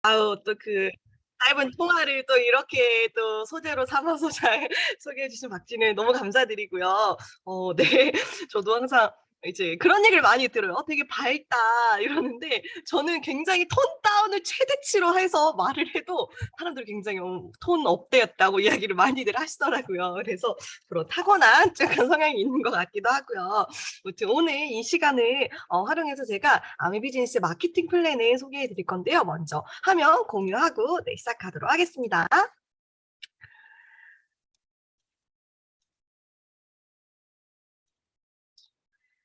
아우 또 그 짧은 통화를 또 이렇게 또 소재로 삼아서 잘 소개해 주신 박지는 너무 감사드리고요. 네. 저도 항상 이제 그런 얘기를 많이 들어요. 되게 밝다." 이러는데 저는 굉장히 톤 다운을 최대치로 해서 말을 해도 사람들이 굉장히 톤 업되었다고 이야기를 많이들 하시더라고요. 그래서 그런 타고난 약간 성향이 있는 것 같기도 하고요. 아무튼 오늘 이 시간을 활용해서 제가 아미 비즈니스 마케팅 플랜을 소개해 드릴 건데요. 먼저 화면 공유하고 네 시작하도록 하겠습니다.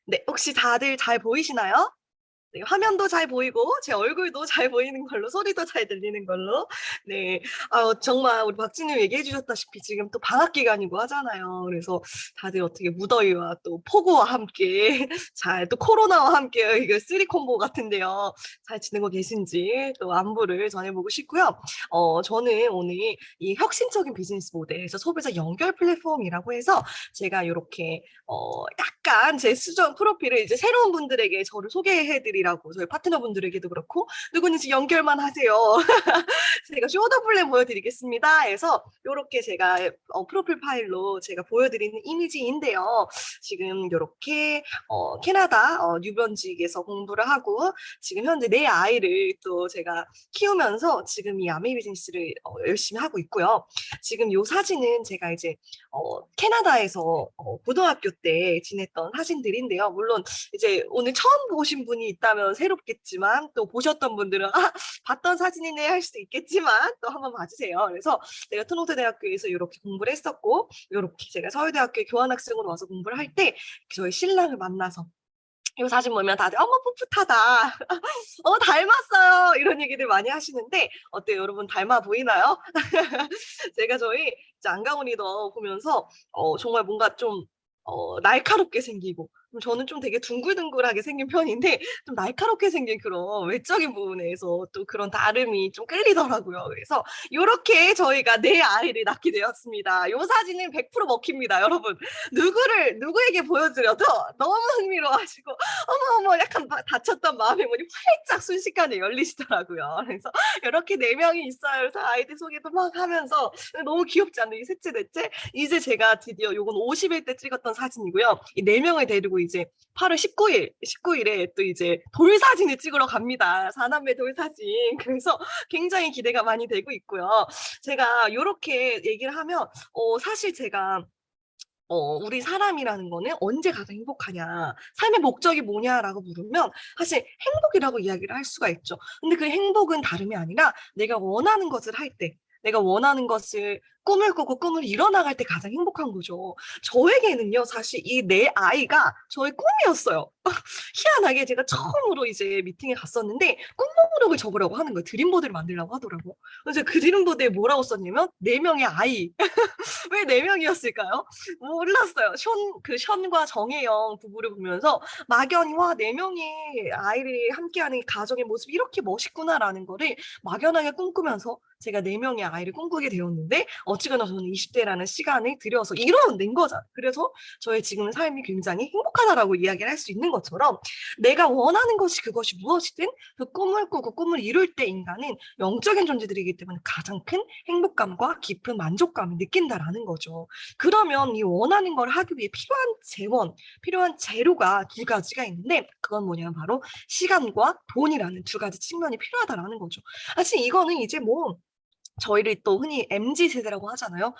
네 혹시 다들 잘 보이시나요? 네 화면도 잘 보이고 제 얼굴도 잘 보이는 걸로 소리도 잘 들리는 걸로. 네. 정말 우리 박지님 얘기해 주셨다시피 지금 또 방학 기간이고 하잖아요. 그래서 다들 어떻게 무더위와 또 폭우와 함께 잘 또 코로나와 함께 이거 쓰리 콤보 같은데요. 잘 지내고 계신지 또 안부를 전해 보고 싶고요. 저는 오늘 이 혁신적인 비즈니스 모델에서 소비자 연결 플랫폼이라고 해서 제가 요렇게 약간 제 수정 프로필을 이제 새로운 분들에게 저를 소개해 드리라고 저희 파트너분들에게도 그렇고 "누구든지 연결만 하세요." 제가 쇼더 플랜 보여드리겠습니다 해서 요렇게 제가 프로필 파일로 제가 보여드리는 이미지인데요. 지금 요렇게 캐나다 뉴번직에서 공부를 하고 지금 현재 내 아이를 또 제가 키우면서 지금 이 아메이 비즈니스를 열심히 하고 있고요. 지금 요 사진은 제가 이제 캐나다에서 고등학교 때 지냈던 사진들인데요. 물론 이제 오늘 처음 보신 분이 있다면 새롭겠지만 또 보셨던 분들은 '아 봤던 사진이네.' 할 수도 있겠지만 또 한번 봐 주세요. 그래서 내가 토론토 대학교에서 요렇게 공부를 했었고 요렇게 제가 서울대학교에 교환학생으로 와서 공부를 할 때 저희 신랑을 만나서 이 사진 보면 다들 "어머 풋풋하다. 닮았어요." 이런 얘기들 많이 하시는데 어때요 여러분 닮아 보이나요? 제가 저희 이제 안강원 리더 보면서 정말 뭔가 좀 날카롭게 생기고 저는 좀 되게 둥글둥글하게 생긴 편인데 좀 날카롭게 생긴 그런 외적인 부분에서 또 그런 다름이 좀 끌리더라고요. 그래서 요렇게 저희가 네 아이를 낳게 되었습니다. 요 사진은 100% 먹힙니다 여러분. 누구에게 보여드려도 너무 흥미로워하시고 어머, 어머 약간 닫혔던 마음의 문이 활짝 순식간에 열리시더라고요. 그래서 요렇게 4 명이 있어요. 그래서 아이들 소개도 막 하면서 너무 귀엽지 않나요? 이 셋째, 넷째? 이제 제가 드디어 요건 50일 때 찍었던 사진이고요. 이 4 명을 데리고 이제 8월 19일 일에 또 이제 돌 사진을 찍으러 갑니다. 4 남매 돌 사진. 그래서 굉장히 기대가 많이 되고 있고요. 제가 요렇게 얘기를 하면 사실 제가 "우리 사람이라는 거는 언제 가장 행복하냐? 삶의 목적이 뭐냐?"라고 물으면 사실 행복이라고 이야기를 할 수가 있죠. 근데 그 행복은 다름이 아니라 내가 원하는 것을 할 때, 내가 원하는 것을 꿈을 꾸고 꿈을 이뤄 나갈 때 가장 행복한 거죠. 저에게는요 사실 이 내 아이가 저의 꿈이었어요. 희한하게 제가 처음으로 이제 미팅에 갔었는데 꿈목록을 적으라고 하는 거예요. 드림보드를 만들라고 하더라고요. 그래서 그 드림보드에 뭐라고 썼냐면 4 명의 아이. 왜 4 명이었을까요? 몰랐어요. 션과 정혜영 부부를 보면서 막연히 '와 4 명의 아이를 함께하는 이 가정의 모습이 이렇게 멋있구나.'라는 거를 막연하게 꿈꾸면서 제가 4 명의 아이를 꿈꾸게 되었는데 어찌거나 저는 20 대라는 시간을 들여서 이뤄낸 거잖아요. 그래서 저의 지금 삶이 굉장히 행복하다라고 이야기를 할 수 있는 것처럼 내가 원하는 것이 그것이 무엇이든 그 꿈을 꾸고 꿈을 이룰 때 인간은 영적인 존재들이기 때문에 가장 큰 행복감과 깊은 만족감을 느낀다라는 거죠. 그러면 이 원하는 걸 하기 위해 필요한 재원, 필요한 재료가 두 가지가 있는데 그건 뭐냐면 바로 시간과 돈이라는 두 가지 측면이 필요하다라는 거죠. 사실 이거는 이제 뭐 저희를 또 흔히 MZ 세대라고 하잖아요.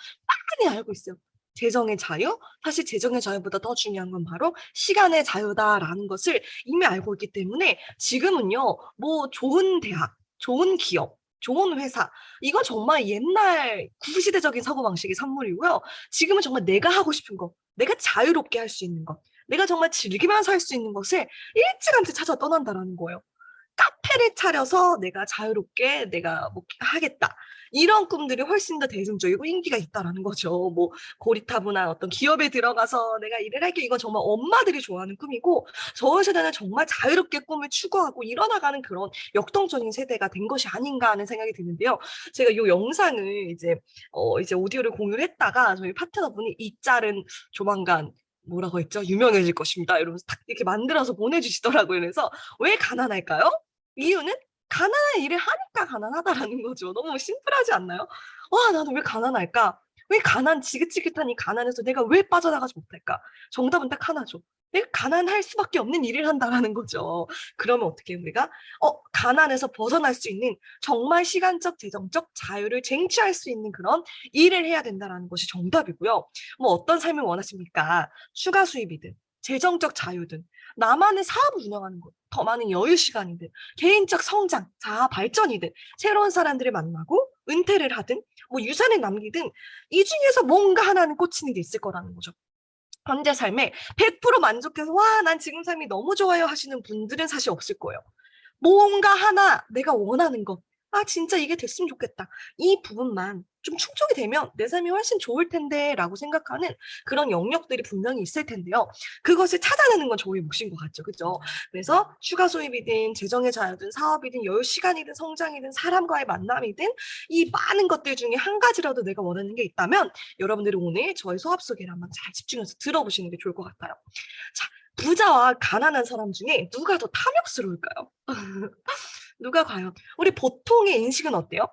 빤히 알고 있어요. 재정의 자유? 사실 재정의 자유보다 더 중요한 건 바로 시간의 자유다라는 것을 이미 알고 있기 때문에 지금은요. 뭐 좋은 대학, 좋은 기업, 좋은 회사 이건 정말 옛날 구시대적인 사고방식의 산물이고요. 지금은 정말 내가 하고 싶은 거, 내가 자유롭게 할 수 있는 것, 내가 정말 즐기면서 할 수 있는 것을 일찌감치 찾아 떠난다라는 거예요. 카페를 차려서 '내가 자유롭게 내가 뭐 하겠다.' 이런 꿈들이 훨씬 더 대중적이고 인기가 있다라는 거죠. 뭐 고리타분한 어떤 기업에 들어가서 '내가 일을 할게.' 이건 정말 엄마들이 좋아하는 꿈이고 저희 세대는 정말 자유롭게 꿈을 추구하고 이뤄나가는 그런 역동적인 세대가 된 것이 아닌가 하는 생각이 드는데요. 제가 요 영상을 이제 오디오를 공유를 했다가 저희 파트너분이 "이 짤은 조만간" 뭐라고 했죠? "유명해질 것입니다." 이러면서 딱 이렇게 만들어서 보내주시더라고요. 그래서 왜 가난할까요? 이유는 가난한 일을 하니까 가난하다라는 거죠. 너무 심플하지 않나요? 와, 나는 왜 가난할까? 왜 지긋지긋한 이 가난에서 내가 왜 빠져나가지 못할까? 정답은 딱 하나죠. 내가 가난할 수밖에 없는 일을 한다라는 거죠. 그러면 어떻게 우리가 가난에서 벗어날 수 있는 정말 시간적, 재정적 자유를 쟁취할 수 있는 그런 일을 해야 된다라는 것이 정답이고요. 뭐 어떤 삶을 원하십니까? 추가 수입이든 재정적 자유든 나만의 사업을 운영하는 것, 더 많은 여유 시간이든 개인적 성장, 자아 발전이든 새로운 사람들을 만나고 은퇴를 하든 뭐 유산을 남기든 이 중에서 뭔가 하나는 꽂히는 게 있을 거라는 거죠. 현재 삶에 100% 만족해서 와, 난 지금 삶이 너무 좋아요 하시는 분들은 사실 없을 거예요. 뭔가 하나 내가 원하는 것, 아, 진짜 이게 됐으면 좋겠다. 이 부분만 좀 충족이 되면 내 삶이 훨씬 좋을 텐데 라고 생각하는 그런 영역들이 분명히 있을 텐데요. 그것을 찾아내는 건 저희 몫인 것 같죠. 그죠? 그래서 추가 수입이든 재정의 자유든 사업이든 여유 시간이든 성장이든 사람과의 만남이든 이 많은 것들 중에 한 가지라도 내가 원하는 게 있다면 여러분들이 오늘 저의 수업 소개를 한번 잘 집중해서 들어보시는 게 좋을 것 같아요. 자, 부자와 가난한 사람 중에 누가 더 탐욕스러울까요? 누가 과연 우리 보통의 인식은 어때요?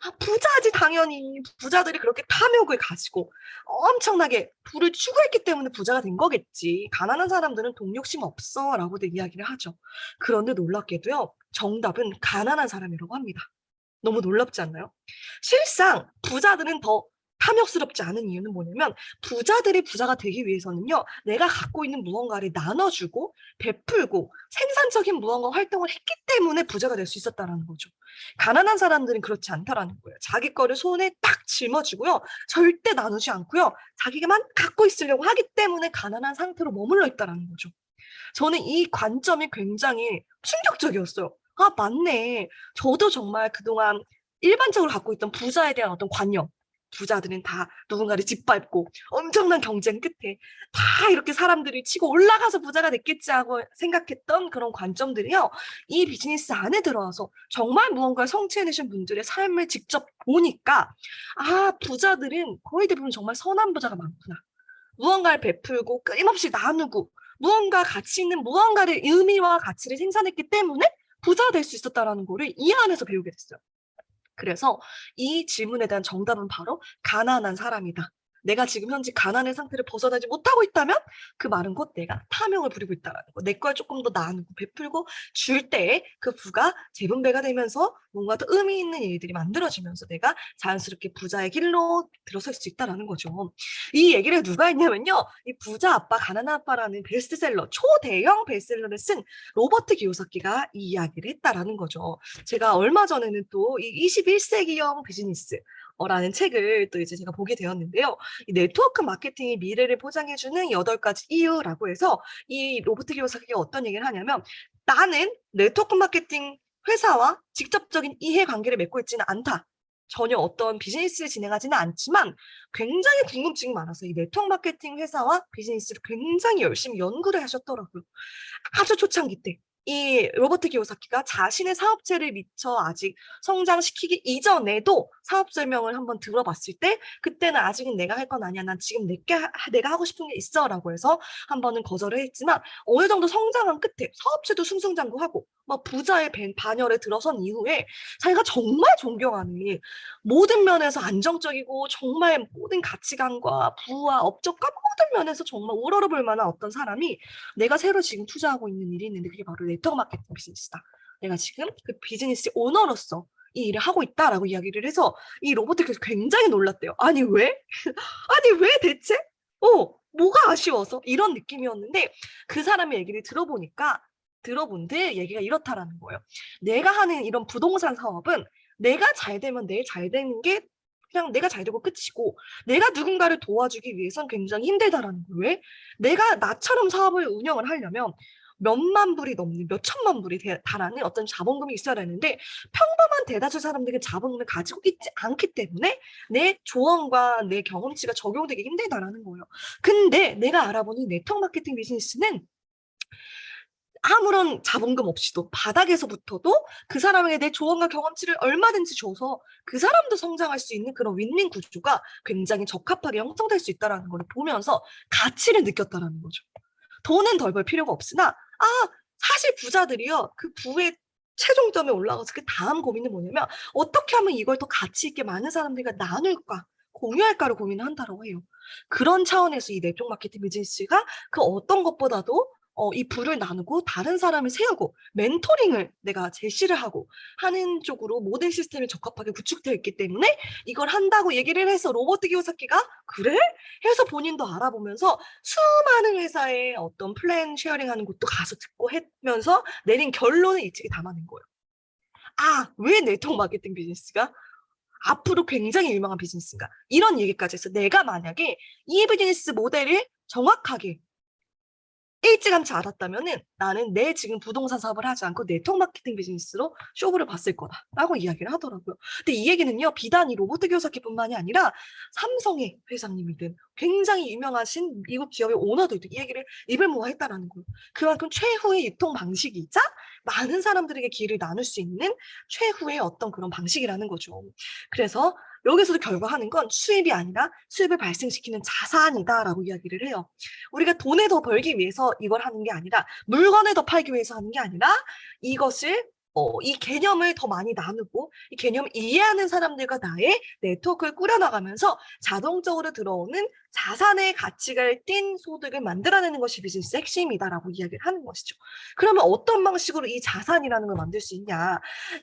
아, 부자지 당연히. 부자들이 그렇게 탐욕을 가지고 엄청나게 부를 추구했기 때문에 부자가 된 거겠지. 가난한 사람들은 돈 욕심 없어라고도 이야기를 하죠. 그런데 놀랍게도요. 정답은 가난한 사람이라고 합니다. 너무 놀랍지 않나요? 실상 부자들은 더 탐욕스럽지 않은 이유는 뭐냐면 부자들이 부자가 되기 위해서는요. 내가 갖고 있는 무언가를 나눠주고 베풀고 생산적인 무언가 활동을 했기 때문에 부자가 될 수 있었다라는 거죠. 가난한 사람들은 그렇지 않다라는 거예요. 자기 거를 손에 딱 짊어지고요. 절대 나누지 않고요. 자기가만 갖고 있으려고 하기 때문에 가난한 상태로 머물러 있다라는 거죠. 저는 이 관점이 굉장히 충격적이었어요. 아, 맞네. 저도 정말 그동안 일반적으로 갖고 있던 부자에 대한 어떤 관념. 부자들은 다 누군가를 짓밟고 엄청난 경쟁 끝에 다 이렇게 사람들이 치고 올라가서 부자가 됐겠지 하고 생각했던 그런 관점들이요. 이 비즈니스 안에 들어와서 정말 무언가를 성취해내신 분들의 삶을 직접 보니까 아, 부자들은 거의 대부분 정말 선한 부자가 많구나. 무언가를 베풀고 끊임없이 나누고 무언가 가치 있는 무언가를 의미와 가치를 생산했기 때문에 부자가 될 수 있었다라는 거를 이 안에서 배우게 됐어요. 그래서 이 질문에 대한 정답은 바로 가난한 사람이다. 내가 지금 현재 가난의 상태를 벗어나지 못하고 있다면 그 말은 곧 내가 탐욕을 부리고 있다라는 거. 내 걸 조금 더 나누고 베풀고 줄 때 그 부가 재분배가 되면서 뭔가 더 의미 있는 일들이 만들어지면서 내가 자연스럽게 부자의 길로 들어설 수 있다라는 거죠. 이 얘기를 누가 했냐면요. 이 부자 아빠, 가난한 아빠라는 베스트셀러, 초대형 베스트셀러를 쓴 로버트 기요사키가 이 이야기를 했다라는 거죠. 제가 얼마 전에는 또 이 21세기형 비즈니스 라는 책을 또 이제 제가 보게 되었는데요. 이 네트워크 마케팅의 미래를 포장해주는 8가지 이유라고 해서 이 로버트 기요사키가 어떤 얘기를 하냐면 나는 네트워크 마케팅 회사와 직접적인 이해관계를 맺고 있지는 않다. 전혀 어떤 비즈니스를 진행하지는 않지만 굉장히 궁금증이 많아서 이 네트워크 마케팅 회사와 비즈니스를 굉장히 열심히 연구를 하셨더라고요. 아주 초창기 때. 이 로버트 기요사키가 자신의 사업체를 미처 아직 성장시키기 이전에도 사업 설명을 한번 들어봤을 때 그때는 아직은 내가 할 건 아니야. 난 지금 내가 하고 싶은 게 있어라고 해서 한 번은 거절을 했지만 어느 정도 성장한 끝에 사업체도 승승장구하고 막 부자의 반열에 들어선 이후에 자기가 정말 존경하는 모든 면에서 안정적이고 정말 모든 가치관과 부와 업적과 모든 면에서 정말 우러러볼 만한 어떤 사람이 내가 새로 지금 투자하고 있는 일이 있는데 그게 바로 네트워크 마케팅 비즈니스다. 내가 지금 그 비즈니스 오너로서 이 일을 하고 있다라고 이야기를 해서 이 로버트께서 굉장히 놀랐대요. 아니 왜? 아니 왜 대체? 뭐가 아쉬워서? 이런 느낌이었는데 그 사람의 얘기를 들어본들 얘기가 이렇다라는 거예요. 내가 하는 이런 부동산 사업은 내가 잘 되면 내 잘 되는 게 그냥 내가 잘 되고 끝이고 내가 누군가를 도와주기 위해선 굉장히 힘들다라는 거예요. 왜? 내가 나처럼 사업을 운영을 하려면 몇만 불이 넘는 몇천만 불이 달하는 어떤 자본금이 있어야 되는데 평범한 대다수 사람들은 자본금을 가지고 있지 않기 때문에 내 조언과 내 경험치가 적용되기 힘들다라는 거예요. 근데 내가 알아보니 네트워크 마케팅 비즈니스는 아무런 자본금 없이도 바닥에서부터도 그 사람에게 내 조언과 경험치를 얼마든지 줘서 그 사람도 성장할 수 있는 그런 윈윈 구조가 굉장히 적합하게 형성될 수 있다는 걸 보면서 가치를 느꼈다라는 거죠. 돈은 덜 벌 필요가 없으나 사실 부자들이요. 그 부의 최종점에 올라가서 그 다음 고민은 뭐냐면 어떻게 하면 이걸 더 가치 있게 많은 사람들과 나눌까, 공유할까를 고민을 한다고 해요. 그런 차원에서 이 네트워크 마케팅 비즈니스가 그 어떤 것보다도 이 부를 나누고 다른 사람을 세우고 멘토링을 내가 제시를 하고 하는 쪽으로 모든 시스템이 적합하게 구축되어 있기 때문에 이걸 한다고 얘기를 해서 로버트 기요사키가 그래? 해서 본인도 알아보면서 수많은 회사의 어떤 플랜 쉐어링하는 곳도 가서 듣고 하면서 내린 결론을 이 책에 담아낸 거예요. 아, 왜 네트워크 마케팅 비즈니스가 앞으로 굉장히 유명한 비즈니스인가? 이런 얘기까지 해서 내가 만약에 이 비즈니스 모델을 정확하게 일찌감치 알았다면은 나는 내 지금 부동산 사업을 하지 않고 네트워크 마케팅 비즈니스로 쇼부를 봤을 거다라고 이야기를 하더라고요. 근데 이 얘기는요, 비단 이 로버트 기요사키뿐만이 아니라 삼성의 회장님이든 굉장히 유명하신 미국 기업의 오너들도 이 얘기를 입을 모아 했다라는 거예요. 그만큼 최후의 유통 방식이자 많은 사람들에게 기회를 나눌 수 있는 최후의 어떤 그런 방식이라는 거죠. 그래서 여기서도 결과하는 건 수입이 아니라 수입을 발생시키는 자산이다라고 이야기를 해요. 우리가 돈을 더 벌기 위해서 이걸 하는 게 아니라 물건을 더 팔기 위해서 하는 게 아니라 이것을 이 개념을 더 많이 나누고 이 개념을 이해하는 사람들과 나의 네트워크를 꾸려나가면서 자동적으로 들어오는 자산의 가치가 띈 소득을 만들어내는 것이 비즈니스 핵심이다라고 이야기를 하는 것이죠. 그러면 어떤 방식으로 이 자산이라는 걸 만들 수 있냐?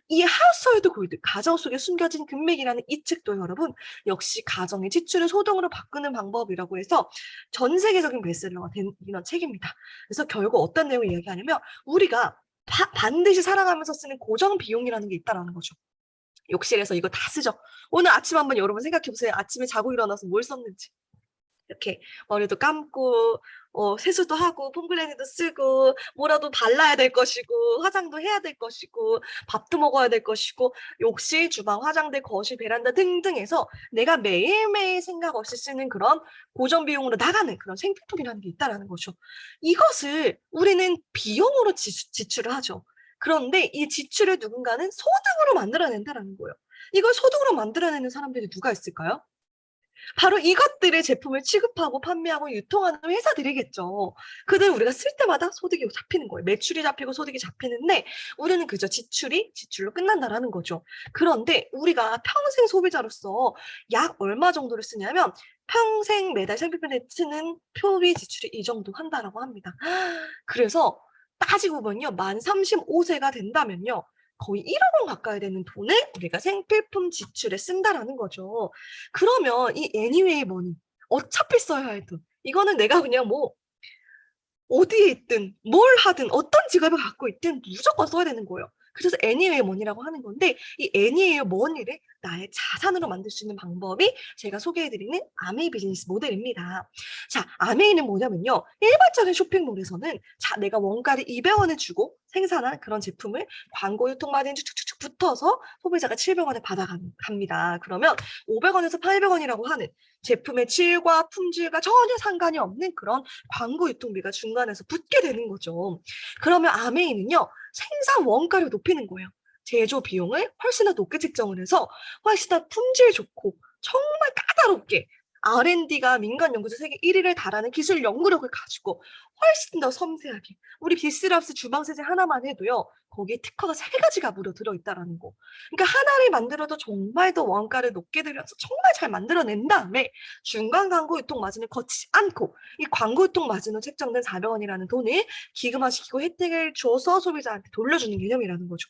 이 하우스홀드 골드, 가정 속에 숨겨진 금맥이라는 이 책도 여러분 역시 가정의 지출을 소득으로 바꾸는 방법이라고 해서 전 세계적인 베스트셀러가 된 이런 책입니다. 그래서 결국 어떤 내용을 이야기하냐면 우리가 반드시 살아가면서 쓰는 고정 비용이라는 게 있다라는 거죠. 욕실에서 이거 다 쓰죠. 오늘 아침 한번 여러분 생각해 보세요. 아침에 자고 일어나서 뭘 썼는지. 이렇게 머리도 감고 세수도 하고 폼클렌징도 쓰고 뭐라도 발라야 될 것이고 화장도 해야 될 것이고 밥도 먹어야 될 것이고 욕실, 주방, 화장대, 거실, 베란다 등등 해서 내가 매일매일 생각 없이 쓰는 그런 고정 비용으로 나가는 그런 생필품이라는 게 있다라는 거죠. 이것을 우리는 비용으로 지출을 하죠. 그런데 이 지출을 누군가는 소득으로 만들어낸다라는 거예요. 이걸 소득으로 만들어내는 사람들이 누가 있을까요? 바로 이것들의 제품을 취급하고 판매하고 유통하는 회사들이겠죠. 그들 우리가 쓸 때마다 소득이 잡히는 거예요. 매출이 잡히고 소득이 잡히는데 우리는 그저 지출이 지출로 끝난다라는 거죠. 그런데 우리가 평생 소비자로서 약 얼마 정도를 쓰냐면 평생 매달 생필품에 쓰는 표비 지출이 이 정도 한다라고 합니다. 그래서 따지고 보면요. 만 35세가 된다면요. 거의 1억 원 가까이 되는 돈을 우리가 생필품 지출에 쓴다라는 거죠. 그러면 이 애니웨이 머니 어차피 써야 할 돈 이거는 내가 그냥 뭐 어디에 있든 뭘 하든 어떤 직업을 갖고 있든 무조건 써야 되는 거예요. 그래서 애니웨이 머니라고 하는 건데 이 애니웨이 머니를 나의 자산으로 만들 수 있는 방법이 제가 소개해드리는 아메이 비즈니스 모델입니다. 자, 아메이는 뭐냐면요. 일반적인 쇼핑몰에서는 자, 내가 원가를 200원을 주고 생산한 그런 제품을 광고 유통 마진이 쭉쭉쭉 붙어서 소비자가 700원에 받아갑니다. 그러면 500원에서 800원이라고 하는 제품의 질과 품질과 전혀 상관이 없는 그런 광고 유통비가 중간에서 붙게 되는 거죠. 그러면 아메이는요, 생산 원가를 높이는 거예요. 제조 비용을 훨씬 더 높게 책정을 해서 훨씬 더 품질 좋고 정말 까다롭게 R&D가 민간 연구소 세계 1위를 달하는 기술 연구력을 가지고 훨씬 더 섬세하게 우리 비스랍스 주방 세제 하나만 해도요. 거기에 특허가 3가지가 무려 들어있다라는 거. 그러니까 하나를 만들어도 정말 더 원가를 높게 들여서 정말 잘 만들어낸 다음에 중간 광고 유통 마진을 거치지 않고 이 광고 유통 마진으로 책정된 400원이라는 돈을 기금화시키고 혜택을 줘서 소비자한테 돌려주는 개념이라는 거죠.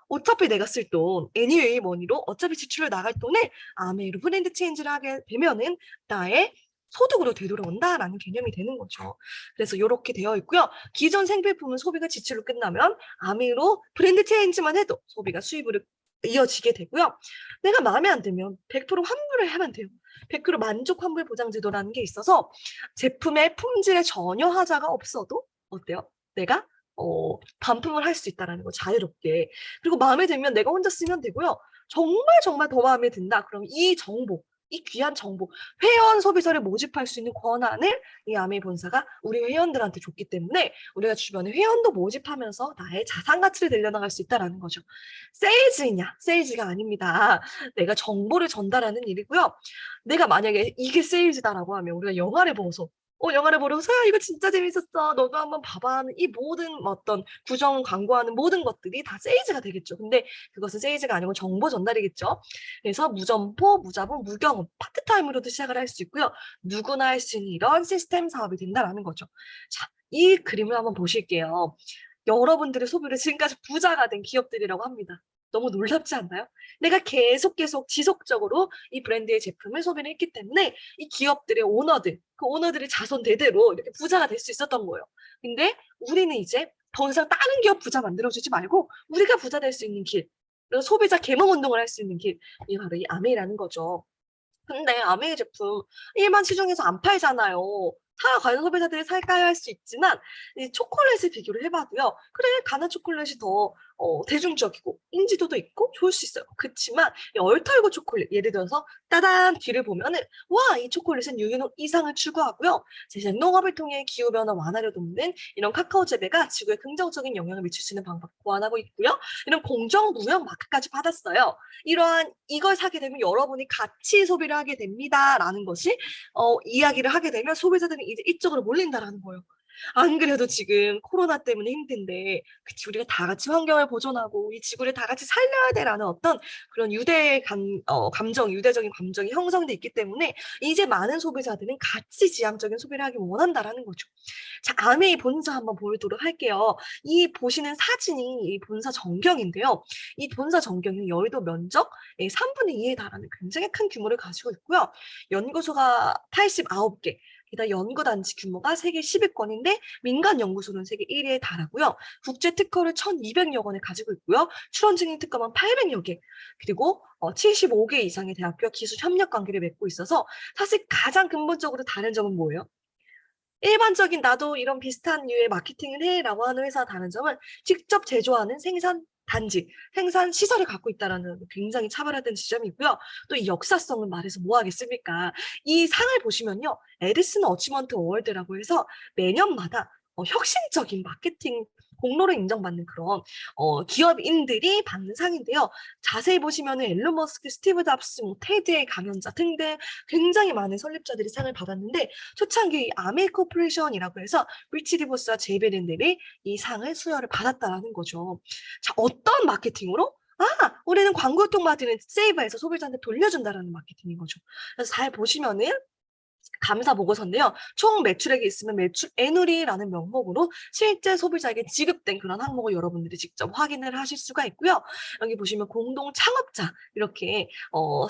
어차피 내가 쓸 돈, 애니웨이 머니로 어차피 지출로 나갈 돈을 아메이로 브랜드 체인지를 하게 되면은 나의 소득으로 되돌아온다라는 개념이 되는 거죠. 그래서 이렇게 되어 있고요. 기존 생필품은 소비가 지출로 끝나면 아메이로 브랜드 체인지만 해도 소비가 수입으로 이어지게 되고요. 내가 마음에 안 들면 100% 환불을 하면 돼요. 100% 만족 환불 보장 제도라는 게 있어서 제품의 품질에 전혀 하자가 없어도 어때요? 내가 반품을 할 수 있다라는 거 자유롭게. 그리고 마음에 들면 내가 혼자 쓰면 되고요. 정말 정말 더 마음에 든다. 그럼 이 정보, 이 귀한 정보, 회원 소비자를 모집할 수 있는 권한을 이 아메이 본사가 우리 회원들한테 줬기 때문에 우리가 주변에 회원도 모집하면서 나의 자산 가치를 늘려나갈 수 있다라는 거죠. 세일즈이냐? 세일즈가 아닙니다. 내가 정보를 전달하는 일이고요. 내가 만약에 이게 세일즈다라고 하면 우리가 영화를 보고서 영화를 보러 "소야 이거 진짜 재밌었어. 너도 한번 봐 봐." 하는 이 모든 어떤 구정 광고하는 모든 것들이 다 세일즈가 되겠죠. 근데 그것은 세일즈가 아니고 정보 전달이겠죠. 그래서 무점포, 무자본, 무경험, 파트타임으로도 시작을 할 수 있고요. 누구나 할 수 있는 이런 시스템 사업이 된다라는 거죠. 자, 이 그림을 한번 보실게요. 여러분들의 소비로 지금까지 부자가 된 기업들이라고 합니다. 너무 놀랍지 않나요? 내가 계속 지속적으로 이 브랜드의 제품을 소비를 했기 때문에 이 기업들의 오너들, 그 오너들의 자손 대대로 이렇게 부자가 될 수 있었던 거예요. 근데 우리는 이제 더 이상 다른 기업 부자 만들어주지 말고 우리가 부자 될 수 있는 길, 그래서 소비자 계몽 운동을 할 수 있는 길이 바로 이 아메이라는 거죠. 근데 아메이 제품 일반 시중에서 안 팔잖아요. 사 과연 소비자들이 살까요? 할 수 있지만 이 초콜릿을 비교를 해 봐도요. 그래 가나 초콜릿이 더 대중적이고 인지도도 있고 좋을 수 있어요. 그치만 이 얼터이고 초콜릿 예를 들어서 따단 뒤를 보면은 와 이 초콜릿은 유기농 이상을 추구하고요. 재생 농업을 통해 기후 변화 완화를 돕는 이런 카카오 재배가 지구에 긍정적인 영향을 미칠 수 있는 방법을 고안하고 있고요. 이런 공정 무역 마크까지 받았어요. 이러한 이걸 사게 되면 여러분이 가치 소비를 하게 됩니다라는 것이 이야기를 하게 되면 소비자들이 이제 이쪽으로 몰린다라는 거예요. 안 그래도 지금 코로나 때문에 힘든데 그치 우리가 다 같이 환경을 보존하고 이 지구를 다 같이 살려야 돼라는 어떤 그런 유대적인 감정이 형성돼 있기 때문에 이제 많은 소비자들은 가치 지향적인 소비를 하길 원한다라는 거죠. 자, 아메이 본사 한번 보도록 할게요. 이 보시는 사진이 이 본사 전경인데요. 이 본사 전경은 여의도 면적의 3분의 2에 달하는 굉장히 큰 규모를 가지고 있고요. 연구소가 89개, 게다가 연구단지 규모가 세계 10위권인데 민간 연구소는 세계 1위에 달하고요. 국제 특허를 1,200여 건을 가지고 있고요. 출원 증인 특허만 800여 개. 그리고 75개 이상의 대학교와 기술 협력 관계를 맺고 있어서 사실 가장 근본적으로 다른 점은 뭐예요? 일반적인 나도 이런 비슷한 류의 마케팅을 해라고 하는 회사와 다른 점은 직접 제조하는 생산 단지, 생산 시설을 갖고 있다라는 굉장히 차별화된 지점이고요. 또 이 역사성을 말해서 뭐 하겠습니까? 이 상을 보시면요. 에디슨 어치먼트 어워드라고 해서 매년마다 혁신적인 마케팅 공로를 인정받는 그런 기업인들이 받는 상인데요. 자세히 보시면은 앨런 머스크, 스티브 잡스, 뭐 테드의 강연자 등등 굉장히 많은 설립자들이 상을 받았는데 초창기 아메이 코퍼레이션이라고 해서 리치 디보스와 제이베린들이 이 상을 수여를 받았다라는 거죠. 자, 어떤 마케팅으로? 아, 우리는 광고통 마진을 세이브해서 소비자한테 돌려준다라는 마케팅인 거죠. 그래서 잘 보시면은 감사 보고서인데요. 총 매출액이 있으면 매출 애누리라는 명목으로 실제 소비자에게 지급된 그런 항목을 여러분들이 직접 확인을 하실 수가 있고요. 여기 보시면 공동 창업자 이렇게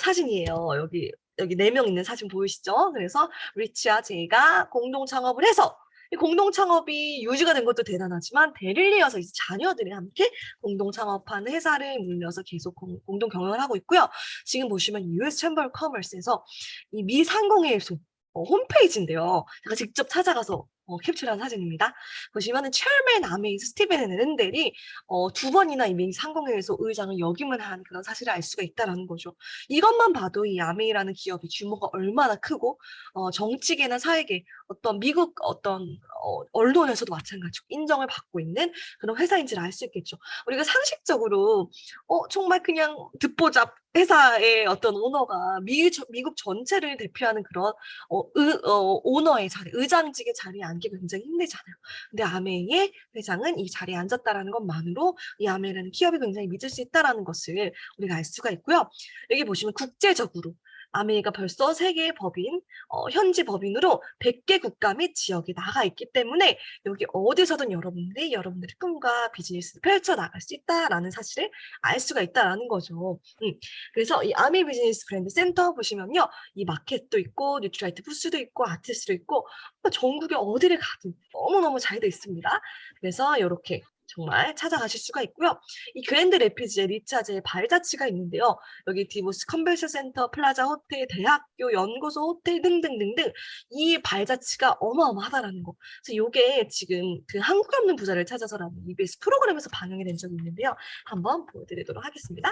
사진이에요. 여기 4명 있는 사진 보이시죠? 그래서 리치와 제이가 공동 창업을 해서 이 공동 창업이 유지가 된 것도 대단하지만 대를 이어서 이제 자녀들이 함께 공동 창업한 회사를 물려서 계속 공동 경영을 하고 있고요. 지금 보시면 US 챔버 커머스에서 이 미 상공회의소 홈페이지인데요. 제가 직접 찾아가서 캡처한 사진입니다. 보시면은 체어맨 아메이스 스티븐 렌델이 2번이나 이미 상공회의소 의장을 역임을 한 그런 사실을 알 수가 있다라는 거죠. 이것만 봐도 이 아메이라는 기업의 규모가 얼마나 크고 정치계나 사회계 어떤 미국 어떤 언론에서도 마찬가지고 인정을 받고 있는 그런 회사인지를 알 수 있겠죠. 우리가 상식적으로 정말 그냥 듣보잡 회사의 어떤 오너가 미국 전체를 대표하는 그런 오너의 자리, 의장직의 자리에 앉기 굉장히 힘들잖아요. 근데 아메이의 회장은 이 자리에 앉았다라는 것만으로 이 아메이라는 기업이 굉장히 믿을 수 있다라는 것을 우리가 알 수가 있고요. 여기 보시면 국제적으로 아메이가 벌써 세계의 법인, 현지 법인으로 100개 국가 및 지역에 나가 있기 때문에 여기 어디서든 여러분들의 꿈과 비즈니스를 펼쳐나갈 수 있다라는 사실을 알 수가 있다라는 거죠. 그래서 이 아메이 비즈니스 브랜드 센터 보시면요. 이 마켓도 있고, 뉴트라이트 부스도 있고, 아티스트도 있고, 전국에 어디를 가든 너무너무 잘 돼 있습니다. 그래서 이렇게 정말 찾아가실 수가 있고요. 이 그랜드 레피즈에 리차즈의 발자취가 있는데요. 여기 디보스 컨벤션 센터, 플라자 호텔, 대학교, 연구소 호텔 등등등등 이 발자취가 어마어마하다라는 거. 그래서 이게 지금 그 한국에 없는 부자를 찾아서라는 EBS 프로그램에서 방영이 된 적이 있는데요. 한번 보여드리도록 하겠습니다.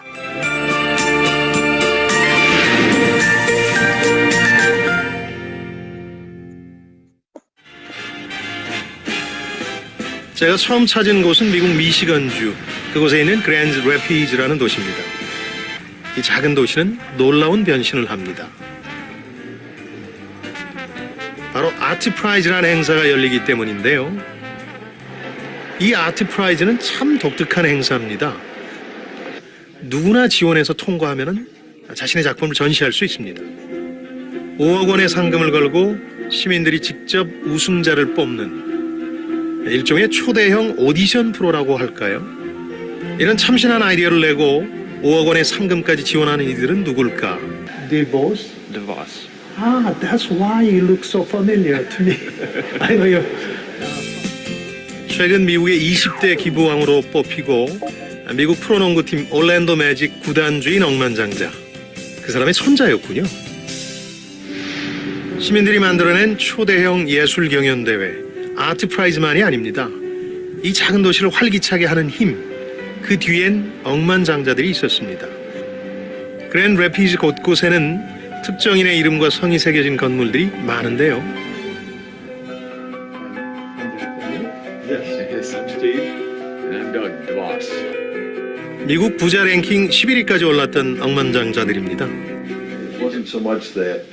제가 처음 찾은 곳은 미국 미시건주, 그곳에 있는 그랜드 래피즈라는 도시입니다. 이 작은 도시는 놀라운 변신을 합니다. 바로 아트프라이즈라는 행사가 열리기 때문인데요. 이 아트프라이즈는 참 독특한 행사입니다. 누구나 지원해서 통과하면 자신의 작품을 전시할 수 있습니다. 5억 원의 상금을 걸고 시민들이 직접 우승자를 뽑는 일종의 초대형 오디션 프로라고 할까요? 이런 참신한 아이디어를 내고 5억 원의 상금까지 지원하는 이들은 누굴까? DeVos? DeVos. Ah, that's why you look so familiar to me. I know you. 최근 미국의 20대 기부왕으로 뽑히고 미국 프로농구팀 올랜도 매직 구단주인 억만장자. 그 사람의 손자였군요. 시민들이 만들어낸 초대형 예술 경연대회 아트프라이즈만이 아닙니다. 이 작은 도시를 활기차게 하는 힘, 그 뒤엔 억만장자들이 있었습니다. 그랜드 래피즈 곳곳에는 특정인의 이름과 성이 새겨진 건물들이 많은데요. Yes, I'm Steve. And I'm Doug DeVos. 미국 부자 랭킹 11위까지 올랐던 억만장자들입니다. It wasn't so much that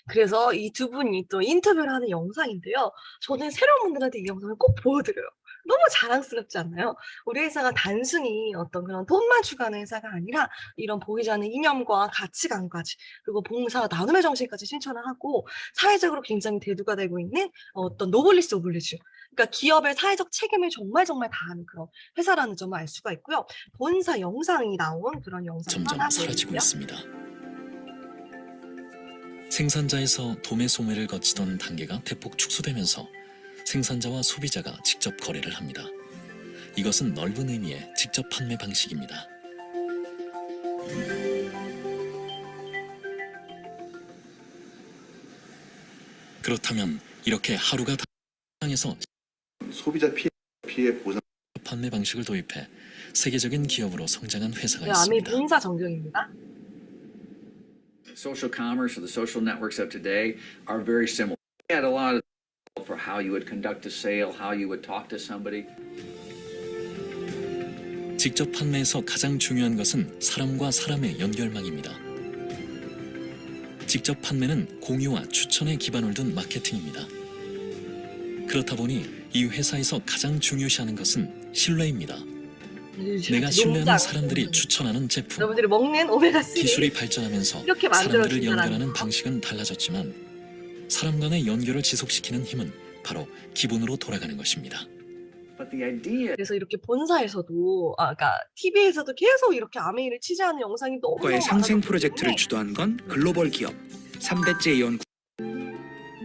그래서 이 두 분이 또 인터뷰를 하는 영상인데요. 저는 새로운 분들한테 이 영상을 꼭 보여드려요. 너무 자랑스럽지 않나요? 우리 회사가 단순히 어떤 그런 돈만 추구하는 회사가 아니라 이런 보이지 않는 이념과 가치관까지 그리고 봉사 나눔의 정신까지 실천을 하고 사회적으로 굉장히 대두가 되고 있는 어떤 노블리스 오블리주, 그러니까 기업의 사회적 책임을 정말 다하는 그런 회사라는 점을 알 수가 있고요. 본사 영상이 나온 그런 영상 점점 하나 사라지고 보여드릴게요. 있습니다. 생산자에서 도매 소매를 거치던 단계가 대폭 축소되면서 생산자와 소비자가 직접 거래를 합니다. 이것은 넓은 의미의 직접 판매 방식입니다. 그렇다면 이렇게 하루가 당해서 소비자 피해 보상 판매 방식을 도입해 세계적인 기업으로 성장한 회사가 네, 아미 있습니다. 본사 정경입니다. Social commerce or the social networks of today are very similar. We had a lot of for how you would conduct a sale, how you would talk to somebody. 직접 판매에서 가장 중요한 것은 사람과 사람의 연결망입니다. 직접 판매는 공유와 추천에 기반을 둔 마케팅입니다. 그렇다 보니 이 회사에서 가장 중요시하는 것은 신뢰입니다. 내가 신뢰하는 사람들이 추천하는 제품, 여러분들이 먹는 오메가3 기술이 발전하면서 이렇게 사람들을 만들어진다는 연결하는 거. 방식은 달라졌지만 사람 간의 연결을 지속시키는 힘은 바로 기본으로 돌아가는 것입니다. But the idea 그래서 이렇게 본사에서도 그러니까 TV에서도 계속 이렇게 아메이를 취재하는 영상이 너무 과의 상생 많아졌기 프로젝트를 때문에 주도한 건 글로벌 기업 3대째 이온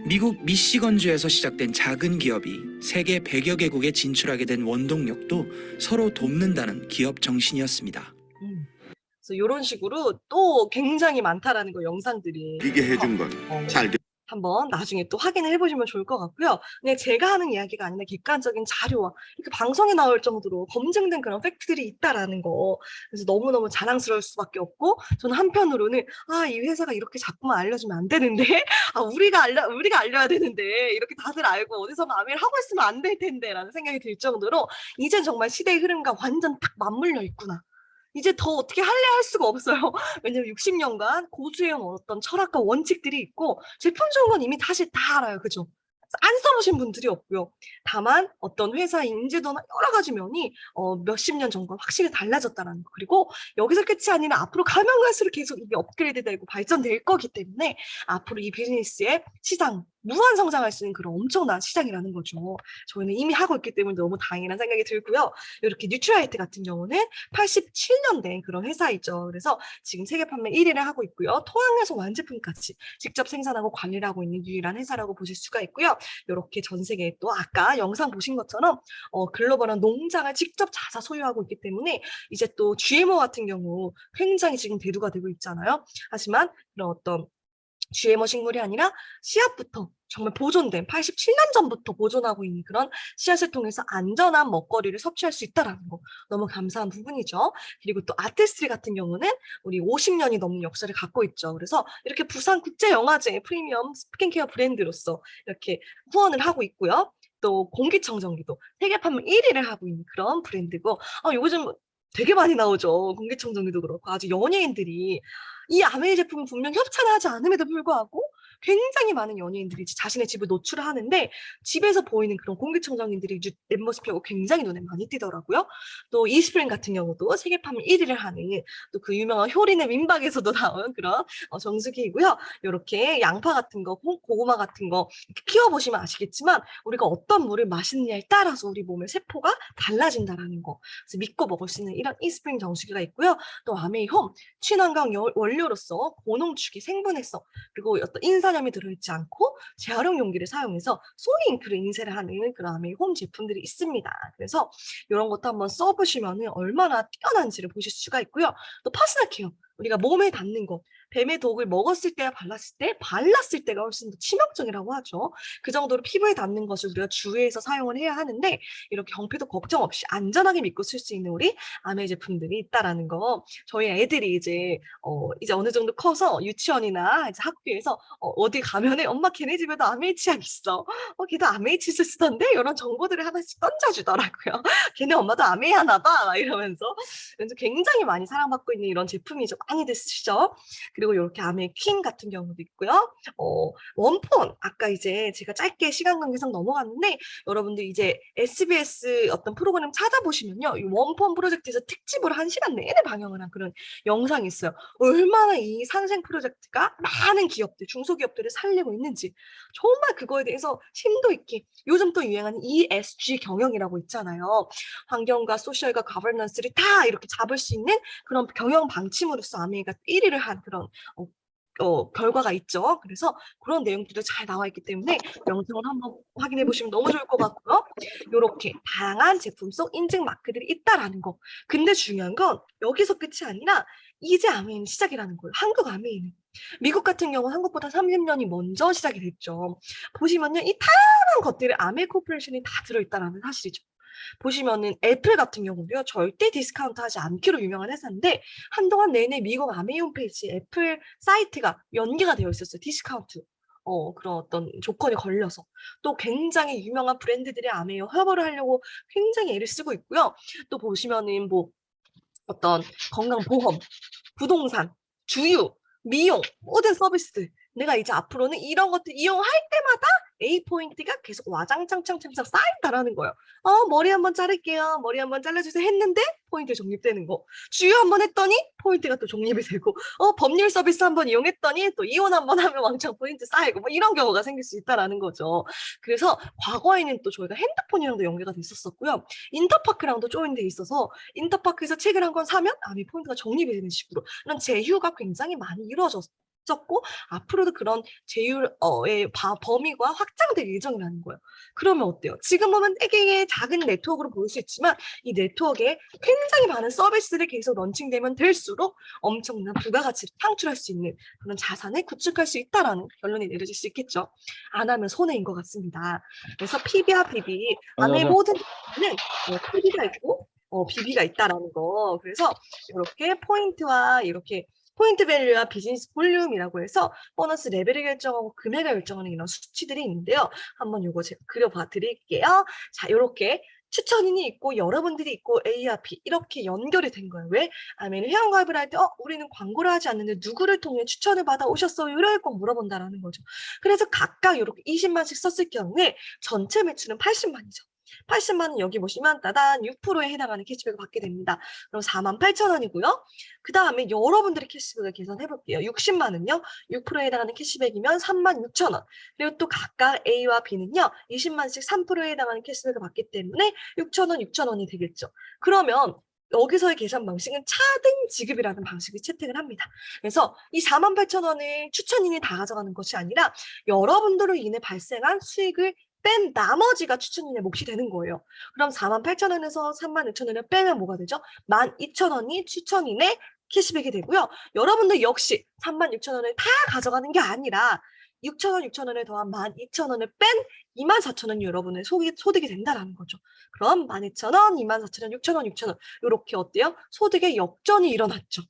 미국 미시건주에서 시작된 작은 기업이 세계 100여 개국에 진출하게 된 원동력도 서로 돕는다는 기업 정신이었습니다. 그래서 이런 식으로 또 굉장히 많다라는 거 영상들이 비게 해준 건 잘 한번 나중에 또 확인을 해보시면 좋을 것 같고요. 그냥 제가 하는 이야기가 아니라 객관적인 자료와 이렇게 방송에 나올 정도로 검증된 그런 팩트들이 있다라는 거. 그래서 너무너무 자랑스러울 수밖에 없고 저는 한편으로는 이 회사가 이렇게 자꾸만 알려주면 안 되는데 우리가 알려야 되는데 이렇게 다들 알고 어디서만 아메를 하고 있으면 안 될 텐데 라는 생각이 들 정도로 이젠 정말 시대의 흐름과 완전 딱 맞물려 있구나. 이제 더 어떻게 할 수가 없어요. 왜냐면 60년간 고수해온 어떤 철학과 원칙들이 있고 제품 좋은 건 이미 사실 다 알아요. 그죠? 안 써보신 분들이 없고요. 다만 어떤 회사 인지도나 여러 가지 면이 몇십 년 전과 확실히 달라졌다는 거. 그리고 여기서 끝이 아니라 앞으로 가면 갈수록 계속 이게 업그레이드되고 발전될 거기 때문에 앞으로 이 비즈니스의 시장 무한 성장할 수 있는 그런 엄청난 시장이라는 거죠. 저희는 이미 하고 있기 때문에 너무 다행이라는 생각이 들고요. 이렇게 뉴트라이트 같은 경우는 87년 된 그런 회사이죠. 그래서 지금 세계 판매 1위를 하고 있고요. 토양에서 완제품까지 직접 생산하고 관리를 하고 있는 유일한 회사라고 보실 수가 있고요. 이렇게 전 세계에 또 아까 영상 보신 것처럼 글로벌한 농장을 직접 자사 소유하고 있기 때문에 이제 또 GMO 같은 경우 굉장히 지금 대두가 되고 있잖아요. 하지만 그런 어떤 GMO 식물이 아니라 씨앗부터 정말 보존된 87년 전부터 보존하고 있는 그런 씨앗을 통해서 안전한 먹거리를 섭취할 수 있다는 거 너무 감사한 부분이죠. 그리고 또 아티스트리 같은 경우는 우리 50년이 넘는 역사를 갖고 있죠. 그래서 이렇게 부산 국제영화제 프리미엄 스킨케어 브랜드로서 이렇게 후원을 하고 있고요. 또 공기청정기도 세계 판매 1위를 하고 있는 그런 브랜드고 요즘 되게 많이 나오죠. 공기청정기도 그렇고 아주 연예인들이 이 아메이 제품은 분명 협찬을 하지 않음에도 불구하고 굉장히 많은 연예인들이 자신의 집을 노출을 하는데 집에서 보이는 그런 공기청정기들이 랩모스피하고 굉장히 눈에 많이 띄더라고요. 또 이스프링 같은 경우도 세계 판매 1위를 하는 또 그 유명한 효린의 민박에서도 나온 그런 정수기이고요. 이렇게 양파 같은 거, 고구마 같은 거 키워보시면 아시겠지만 우리가 어떤 물을 마시느냐에 따라서 우리 몸의 세포가 달라진다라는 거. 그래서 믿고 먹을 수 있는 이런 이스프링 정수기가 있고요. 또 아메이홈 친환경 원료로서 고농축이 생분해성 그리고 어떤 인산염이 들어있지 않고 재활용 용기를 사용해서 소위 잉크를 인쇄를 하는 그런 아메이홈 제품들이 있습니다. 그래서 이런 것도 한번 써보시면 얼마나 뛰어난지를 보실 수가 있고요. 또 파스나 케어 우리가 몸에 닿는 거 뱀의 독을 먹었을 때와 발랐을 때가 훨씬 더 치명적이라고 하죠. 그 정도로 피부에 닿는 것을 우리가 주의해서 사용을 해야 하는데 이렇게 경피도 걱정 없이 안전하게 믿고 쓸 수 있는 우리 아메 제품들이 있다라는 거. 저희 애들이 이제 어느 정도 커서 유치원이나 이제 학교에서 어디 가면은 엄마 걔네 집에도 아메이 치약 있어. 걔도 아메이 치즈 쓰던데 이런 정보들을 하나씩 던져주더라고요. 걔네 엄마도 아메이 하나 봐 막 이러면서 그래서 굉장히 많이 사랑받고 있는 이런 제품이죠. 많이들 쓰시죠. 그리고 이렇게 아메 퀸 같은 경우도 있고요. 원폰 아까 이제 제가 짧게 시간 관계상 넘어갔는데 여러분들 이제 SBS 어떤 프로그램 찾아보시면요. 이 원폰 프로젝트에서 특집으로 1시간 내내 방영을 한 그런 영상이 있어요. 얼마나 이 상생 프로젝트가 많은 기업들, 중소기업들을 살리고 있는지 정말 그거에 대해서 심도 있게 요즘 또 유행하는 ESG 경영이라고 있잖아요. 환경과 소셜과 가버넌스를 다 이렇게 잡을 수 있는 그런 경영 방침으로서 아메이가 1위를 한 그런 결과가 있죠. 그래서 그런 내용들도 잘 나와 있기 때문에 영상을 한번 확인해 보시면 너무 좋을 것 같고요. 이렇게 다양한 제품 속 인증 마크들이 있다라는 거. 근데 중요한 건 여기서 끝이 아니라 이제 아메이는 시작이라는 거예요. 한국 아메이는. 미국 같은 경우는 한국보다 30년이 먼저 시작이 됐죠. 보시면요. 이 다양한 것들이 아메이 코퍼레이션이 다 들어있다는 사실이죠. 보시면은 애플 같은 경우도요. 절대 디스카운트 하지 않기로 유명한 회사인데 한동안 내내 미국 아메이 홈페이지 애플 사이트가 연계가 되어 있었어요. 디스카운트. 그런 어떤 조건이 걸려서 또 굉장히 유명한 브랜드들의 아메이 협업을 하려고 굉장히 애를 쓰고 있고요. 또 보시면은 뭐 어떤 건강보험, 부동산, 주유, 미용, 모든 서비스들 내가 이제 앞으로는 이런 것들 이용할 때마다 A 포인트가 계속 와장창창창창 쌓인다라는 거예요. 머리 한번 자를게요. 머리 한번 잘라주세요 했는데 포인트 적립되는 거. 주유 한번 했더니 포인트가 또 적립이 되고 법률 서비스 한번 이용했더니 또 이혼 한번 하면 왕창 포인트 쌓이고 뭐 이런 경우가 생길 수 있다라는 거죠. 그래서 과거에는 또 저희가 핸드폰이랑도 연계가 됐었고요. 인터파크랑도 조인돼 있어서 인터파크에서 책을 한 권 사면 이 포인트가 적립이 되는 식으로 이런 제휴가 굉장히 많이 이루어졌고 앞으로도 그런 제휴의 범위가 확장될 예정이라는 거예요. 그러면 어때요? 지금 보면 되게 작은 네트워크로 보일 수 있지만 이 네트워크에 굉장히 많은 서비스를 계속 런칭되면 될수록 엄청난 부가가치를 창출할 수 있는 그런 자산을 구축할 수 있다라는 결론이 내려질 수 있겠죠. 안 하면 손해인 것 같습니다. 그래서 PB와 BB, 아메 모든 제품에는 PB가 있고 BB가 있다라는 거. 그래서 이렇게 포인트와 이렇게 포인트 밸류와 비즈니스 볼륨이라고 해서 보너스 레벨을 결정하고 금액을 결정하는 이런 수치들이 있는데요. 한번 요거 제가 그려봐 드릴게요. 자, 이렇게 추천인이 있고 여러분들이 있고 A와 B 이렇게 연결이 된 거예요. 왜? 아니면 회원가입을 할 때 우리는 광고를 하지 않는데 누구를 통해 추천을 받아 오셨어요? 이럴 꼭 물어본다라는 거죠. 그래서 각각 이렇게 20만씩 썼을 경우에 전체 매출은 80만이죠. 80만 원 여기 보시면 따단 6%에 해당하는 캐시백을 받게 됩니다. 그럼 48,000원이고요. 그 다음에 여러분들의 캐시백을 계산해 볼게요. 60만 원은요. 6%에 해당하는 캐시백이면 36,000원. 그리고 또 각각 A와 B는요. 20만씩 3%에 해당하는 캐시백을 받기 때문에 6,000원, 6,000원이 되겠죠. 그러면 여기서의 계산 방식은 차등 지급이라는 방식을 채택을 합니다. 그래서 이 48,000원을 추천인이 다 가져가는 것이 아니라 여러분들로 인해 발생한 수익을 뺀 나머지가 추천인의 몫이 되는 거예요. 그럼 48,000원에서 36,000원을 빼면 뭐가 되죠? 12,000원이 추천인의 캐시백이 되고요. 여러분들 역시 36,000원을 다 가져가는 게 아니라 6,000원, 6,000원에 더한 12,000원을 뺀 24,000원이 여러분의 소득이 된다는 거죠. 그럼 12,000원, 24,000원, 6,000원, 6,000원 이렇게 어때요? 소득의 역전이 일어났죠.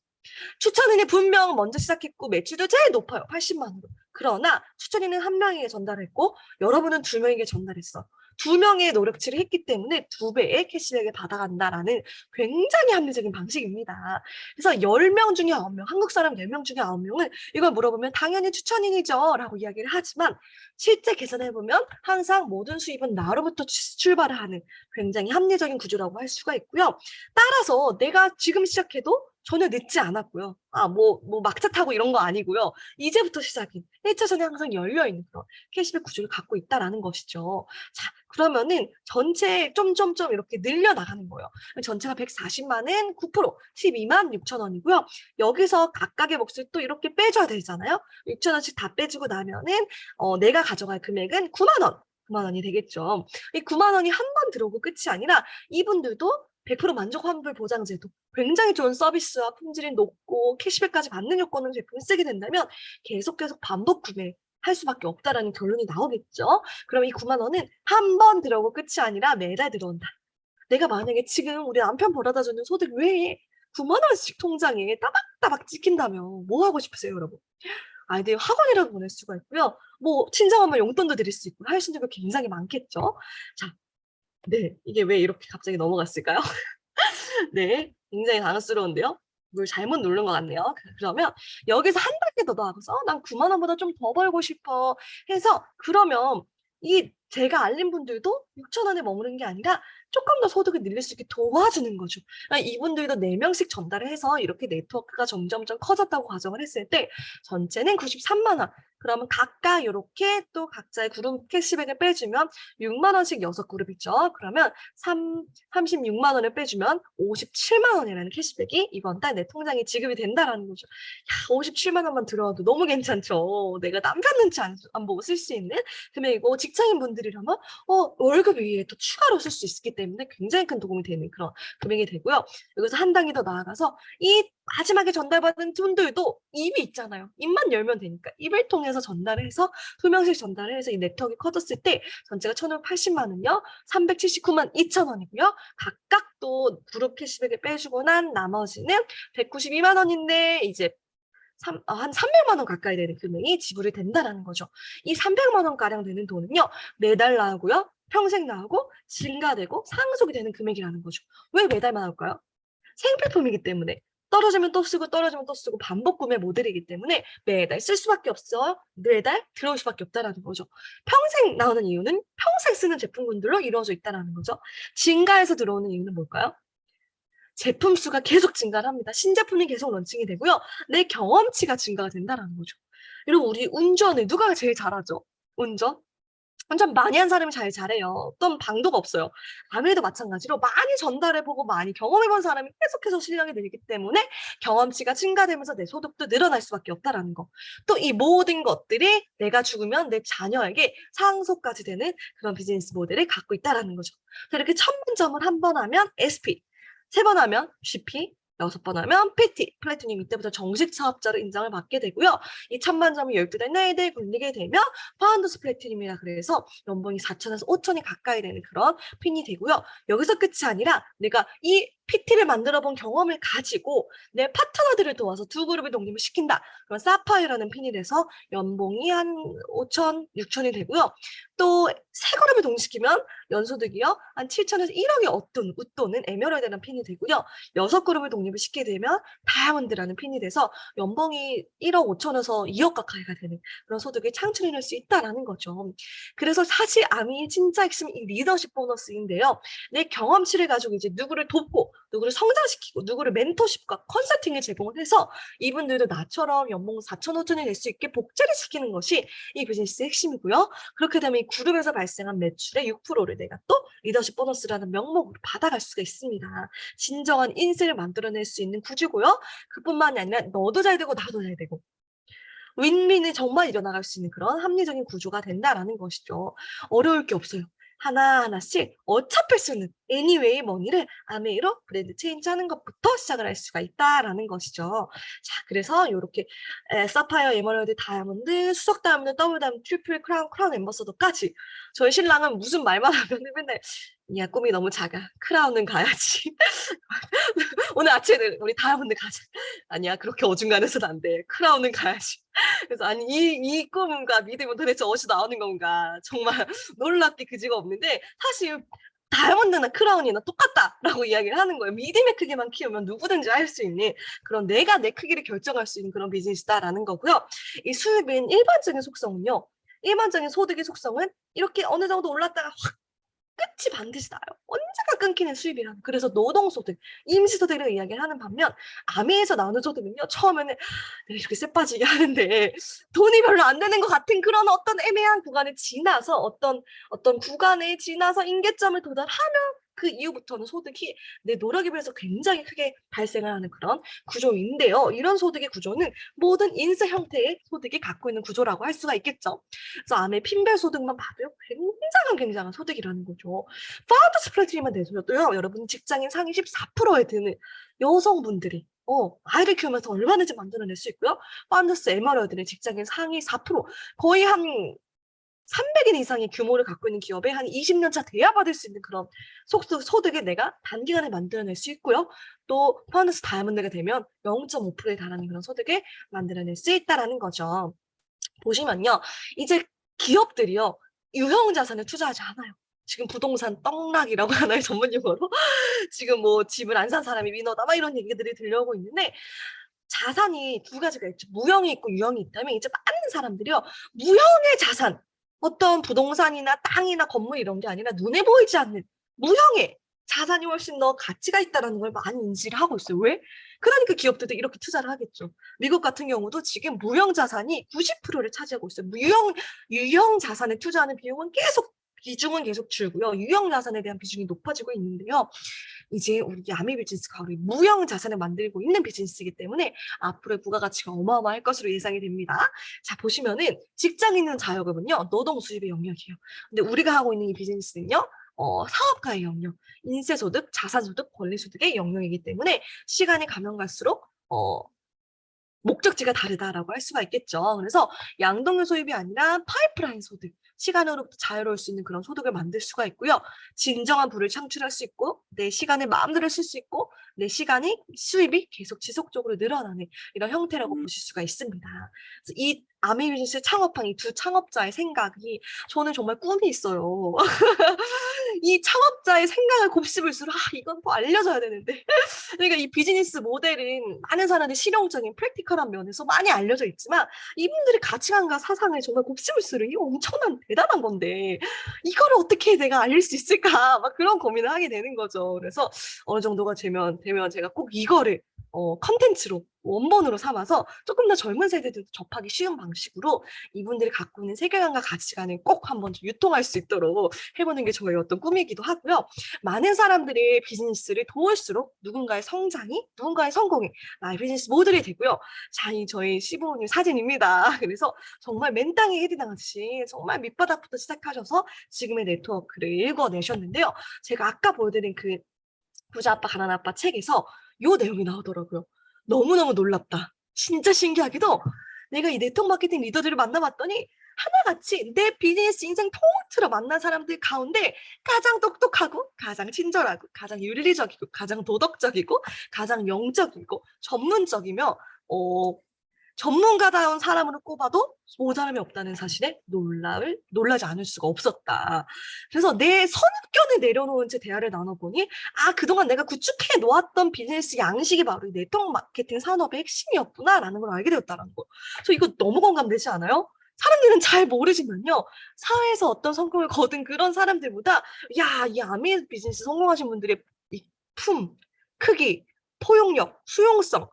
추천인이 분명 먼저 시작했고 매출도 제일 높아요. 80만 원으로. 그러나 추천인은 한 명에게 전달했고 여러분은 2명에게 전달했어. 2명의 노력치를 했기 때문에 2배의 캐시백을 받아간다라는 굉장히 합리적인 방식입니다. 그래서 10명 중에 9명, 한국 사람 10명 중에 9명은 이걸 물어보면 당연히 추천인이죠 라고 이야기를 하지만 실제 계산해보면 항상 모든 수입은 나로부터 출발을 하는 굉장히 합리적인 구조라고 할 수가 있고요. 따라서 내가 지금 시작해도 전혀 늦지 않았고요. 뭐 막차 타고 이런 거 아니고요. 이제부터 시작인 1차전에 항상 열려있는 그런 캐시백 구조를 갖고 있다라는 것이죠. 자, 그러면은 전체 점점점 이렇게 늘려나가는 거예요. 전체가 140만은 9%, 12만 6천 원이고요. 여기서 각각의 몫을 또 이렇게 빼줘야 되잖아요. 6천 원씩 다 빼주고 나면은 내가 가져갈 금액은 9만 원. 9만 원이 되겠죠. 이 9만 원이 한 번 들어오고 끝이 아니라 이분들도 100% 만족 환불 보장제도, 굉장히 좋은 서비스와 품질이 높고 캐시백까지 받는 요건으로 제품을 쓰게 된다면 계속 반복 구매할 수밖에 없다라는 결론이 나오겠죠. 그럼 이 9만 원은 한 번 들어오고 끝이 아니라 매달 들어온다. 내가 만약에 지금 우리 남편 벌어다 주는 소득 외에 9만 원씩 통장에 따박따박 찍힌다면 뭐 하고 싶으세요, 여러분? 아이들 학원이라도 보낼 수가 있고요. 뭐 친정엄마 용돈도 드릴 수 있고 할 수 있는 거 굉장히 많겠죠. 자, 네, 이게 왜 이렇게 갑자기 넘어갔을까요? 네, 굉장히 당황스러운데요. 뭘 잘못 누른 것 같네요. 그러면 여기서 한 단계 더 나아가서 난 9만 원보다 좀 더 벌고 싶어 해서 그러면 이 제가 알린 분들도 6천 원에 머무는 게 아니라 조금 더 소득을 늘릴 수 있게 도와주는 거죠. 이분들도 4명씩 전달을 해서 이렇게 네트워크가 점점점 커졌다고 가정을 했을 때 전체는 93만 원. 그러면 각각 이렇게 또 각자의 그룹 캐시백을 빼주면 6만 원씩 6그룹이죠. 그러면 36만 원을 빼주면 57만 원이라는 캐시백이 이번 달 내 통장에 지급이 된다라는 거죠. 야, 57만 원만 들어와도 너무 괜찮죠. 내가 남편 눈치 안 보고 쓸 수 있는 금액이고 직장인 분들이라면 월급 위에 또 추가로 쓸 수 있기 때문에 굉장히 큰 도움이 되는 그런 금액이 되고요. 여기서 한 단계 더 나아가서 이 마지막에 전달받은 분들도 입이 있잖아요. 입만 열면 되니까 입을 통해서 전달을 해서 2명씩 전달을 해서 이 네트워크가 커졌을 때 전체가 1,580만 원이요. 379만 2천 원이고요. 각각 또 그룹 캐시백을 빼주고 난 나머지는 192만 원인데 이제 한 300만 원 가까이 되는 금액이 지불이 된다라는 거죠. 이 300만 원 가량 되는 돈은요. 매달 나오고요. 평생 나오고 증가되고 상속이 되는 금액이라는 거죠. 왜 매달만 나올까요? 생필품이기 때문에. 떨어지면 또 쓰고 떨어지면 또 쓰고 반복 구매 모델이기 때문에 매달 쓸 수밖에 없어요. 매달 들어올 수밖에 없다라는 거죠. 평생 나오는 이유는 평생 쓰는 제품군들로 이루어져 있다는 거죠. 증가해서 들어오는 이유는 뭘까요? 제품 수가 계속 증가를 합니다. 신제품이 계속 런칭이 되고요. 내 경험치가 증가가 된다는 거죠. 여러분 우리 운전을 누가 제일 잘하죠? 운전 많이 한 사람이 잘해요. 어떤 방도가 없어요. 아무래도 마찬가지로 많이 전달해보고 많이 경험해본 사람이 계속해서 실력이 늘기 때문에 경험치가 증가되면서 내 소득도 늘어날 수밖에 없다라는 거. 또 이 모든 것들이 내가 죽으면 내 자녀에게 상속까지 되는 그런 비즈니스 모델을 갖고 있다라는 거죠. 이렇게 1000만점을 한 번 하면 SP, 3번 하면 GP, 6번 하면 PT, 플래티늄 이때부터 정식 사업자로 인정을 받게 되고요. 이 1000만점이 12달 내내 굴리게 되면 파운더스 플래티늄이라 그래서 연봉이 4천에서 5천이 가까이 되는 그런 핀이 되고요. 여기서 끝이 아니라 내가 이 PT를 만들어 본 경험을 가지고 내 파트너들을 도와서 2그룹을 독립을 시킨다. 그럼 사파이어라는 핀이 돼서 연봉이 한 5천, 6천이 되고요. 또 3그룹을 독립시키면 연소득이요. 한 7천에서 1억이 웃도는 에메랄드라는 핀이 되고요. 6그룹을 독립을 시키게 되면 다이아몬드라는 핀이 돼서 연봉이 1억 5천에서 2억 가까이가 되는 그런 소득을 창출해낼 수 있다라는 거죠. 그래서 사실 아미의 진짜 핵심은 이 리더십 보너스인데요. 내 경험치를 가지고 이제 누구를 돕고 누구를 성장시키고 누구를 멘토십과 컨설팅을 제공을 해서 이분들도 나처럼 연봉 4천 5천이 될 수 있게 복제를 시키는 것이 이 비즈니스의 핵심이고요. 그렇게 되면 이 그룹에서 발생한 매출의 6%를 내가 또 리더십 보너스라는 명목으로 받아갈 수가 있습니다. 진정한 인생을 만들어낼 수 있는 구조고요. 그뿐만이 아니라 너도 잘 되고 나도 잘 되고 윈윈이 정말 일어나갈 수 있는 그런 합리적인 구조가 된다라는 것이죠. 어려울 게 없어요. 하나하나씩 어차피 쓰는 anyway 머니를 아메이로 브랜드 체인지 하는 것부터 시작을 할 수가 있다라는 것이죠. 자, 그래서 이렇게 사파이어, 에메랄드, 다이아몬드, 수석 다이아몬드, 더블 다이아몬드, 트리플 크라운 엠버서더까지 저희 신랑은 무슨 말만 하면 맨날 야, 꿈이 너무 작아. 크라운은 가야지. 오늘 아침에 우리 다이아몬드 가자. 아니야, 그렇게 어중간해서는 안 돼. 크라운은 가야지. 그래서 아니 이 꿈과 믿음은 도대체 어디서 나오는 건가? 정말 놀랍게 그지가 없는데 사실 다이아몬드나 크라운이나 똑같다라고 이야기를 하는 거예요. 믿음의 크기만 키우면 누구든지 할 수 있는 그런 내가 내 크기를 결정할 수 있는 그런 비즈니스다라는 거고요. 이 수입은 일반적인 속성은요. 일반적인 소득의 속성은 이렇게 어느 정도 올랐다가 확 끝이 반드시 나요. 언제가 끊기는 수입이라는. 그래서 노동소득, 임시소득을 이야기를 하는 반면 아미에서 나오는 소득은요. 처음에는 내가 이렇게 쎄 빠지게 하는데 돈이 별로 안 되는 것 같은 그런 어떤 애매한 구간을 지나서 어떤 구간을 지나서 임계점을 도달하면 그 이후부터는 소득이 내 노력에 비해서 굉장히 크게 발생을 하는 그런 구조인데요. 이런 소득의 구조는 모든 인세 형태의 소득이 갖고 있는 구조라고 할 수가 있겠죠. 그래서 암의 핀별 소득만 봐도요. 굉장한 소득이라는 거죠. 파운더 스프레드만 내서도요. 여러분 직장인 상위 14%에 드는 여성분들이 아이를 키우면서 얼마든지 만들어낼 수 있고요. 파운더스 에머럴드는 직장인 상위 4%, 거의 한 300인 이상의 규모를 갖고 있는 기업에 한 20년 차 돼야 받을 수 있는 그런 소득을 내가 단기간에 만들어낼 수 있고요. 또 파운더스 다이아몬드가 되면 0.5%에 달하는 그런 소득을 만들어낼 수 있다라는 거죠. 보시면요. 이제 기업들이요. 유형 자산에 투자하지 않아요. 지금 부동산 떡락이라고 하나요? 전문 용어로? 지금 뭐 집을 안 산 사람이 위너다 막 이런 얘기들이 들려오고 있는데 자산이 두 가지가 있죠. 무형이 있고 유형이 있다면 이제 많은 사람들이요. 무형의 자산, 어떤 부동산이나 땅이나 건물 이런 게 아니라 눈에 보이지 않는 무형의 자산이 훨씬 더 가치가 있다는 걸 많이 인지를 하고 있어요. 왜? 그러니까 기업들도 이렇게 투자를 하겠죠. 미국 같은 경우도 지금 무형 자산이 90%를 차지하고 있어요. 유형 자산에 투자하는 비중은 계속 줄고요. 유형 자산에 대한 비중이 높아지고 있는데요. 이제 우리 야미 비즈니스가 우리 무형 자산을 만들고 있는 비즈니스이기 때문에 앞으로의 부가가치가 어마어마할 것으로 예상이 됩니다. 자, 보시면은 직장 있는 자영업은요, 노동 수입의 영역이에요. 근데 우리가 하고 있는 이 비즈니스는요, 사업가의 영역, 인세소득, 자산소득, 권리소득의 영역이기 때문에 시간이 가면 갈수록 목적지가 다르다라고 할 수가 있겠죠. 그래서 양동류 소입이 아니라 파이프라인 소득, 시간으로부터 자유로울 수 있는 그런 소득을 만들 수가 있고요. 진정한 부를 창출할 수 있고 내 시간을 마음대로 쓸 수 있고 내 시간이 수입이 계속 지속적으로 늘어나는 이런 형태라고 보실 수가 있습니다. 그래서 이 아미 비즈니스 창업한 이 두 창업자의 생각이 저는 정말 꿈이 있어요. 이 창업자의 생각을 곱씹을수록 이건 뭐 알려줘야 되는데 그러니까 이 비즈니스 모델은 많은 사람들이 실용적인 프랙티컬한 면에서 많이 알려져 있지만 이분들의 가치관과 사상을 정말 곱씹을수록 이거 엄청난 대단한 건데 이거를 어떻게 내가 알릴 수 있을까 막 그런 고민을 하게 되는 거죠. 그래서 어느 정도가 되면 제가 꼭 이거를 컨텐츠로 원본으로 삼아서 조금 더 젊은 세대들도 접하기 쉬운 방식으로 이분들이 갖고 있는 세계관과 가치관을 꼭 한번 좀 유통할 수 있도록 해보는 게 저의 어떤 꿈이기도 하고요. 많은 사람들이 비즈니스를 도울수록 누군가의 성장이, 누군가의 성공이 나의 비즈니스 모델이 되고요. 자, 이 저희 시부모님 사진입니다. 그래서 정말 맨땅에 헤딩하듯이 정말 밑바닥부터 시작하셔서 지금의 네트워크를 읽어내셨는데요. 제가 아까 보여드린 그 부자 아빠 가난 아빠 책에서 요 내용이 나오더라고요. 너무너무 놀랍다. 진짜 신기하게도 내가 이 네트워크 마케팅 리더들을 만나봤더니 하나같이 내 비즈니스 인생 통틀어 만난 사람들 가운데 가장 똑똑하고 가장 친절하고 가장 윤리적이고 가장 도덕적이고 가장 영적이고 전문적이며 전문가다운 사람으로 꼽아도 모자람이 없다는 사실에 놀라지 않을 수가 없었다. 그래서 내 선입견을 내려놓은 채 대화를 나눠보니 그동안 내가 구축해 놓았던 비즈니스 양식이 바로 이 네트워크 마케팅 산업의 핵심이었구나라는 걸 알게 되었다는 거. 그래서 이거 너무 공감되지 않아요? 사람들은 잘 모르지만요. 사회에서 어떤 성공을 거둔 그런 사람들보다 이 아미 비즈니스 성공하신 분들의 이 품, 크기, 포용력, 수용성,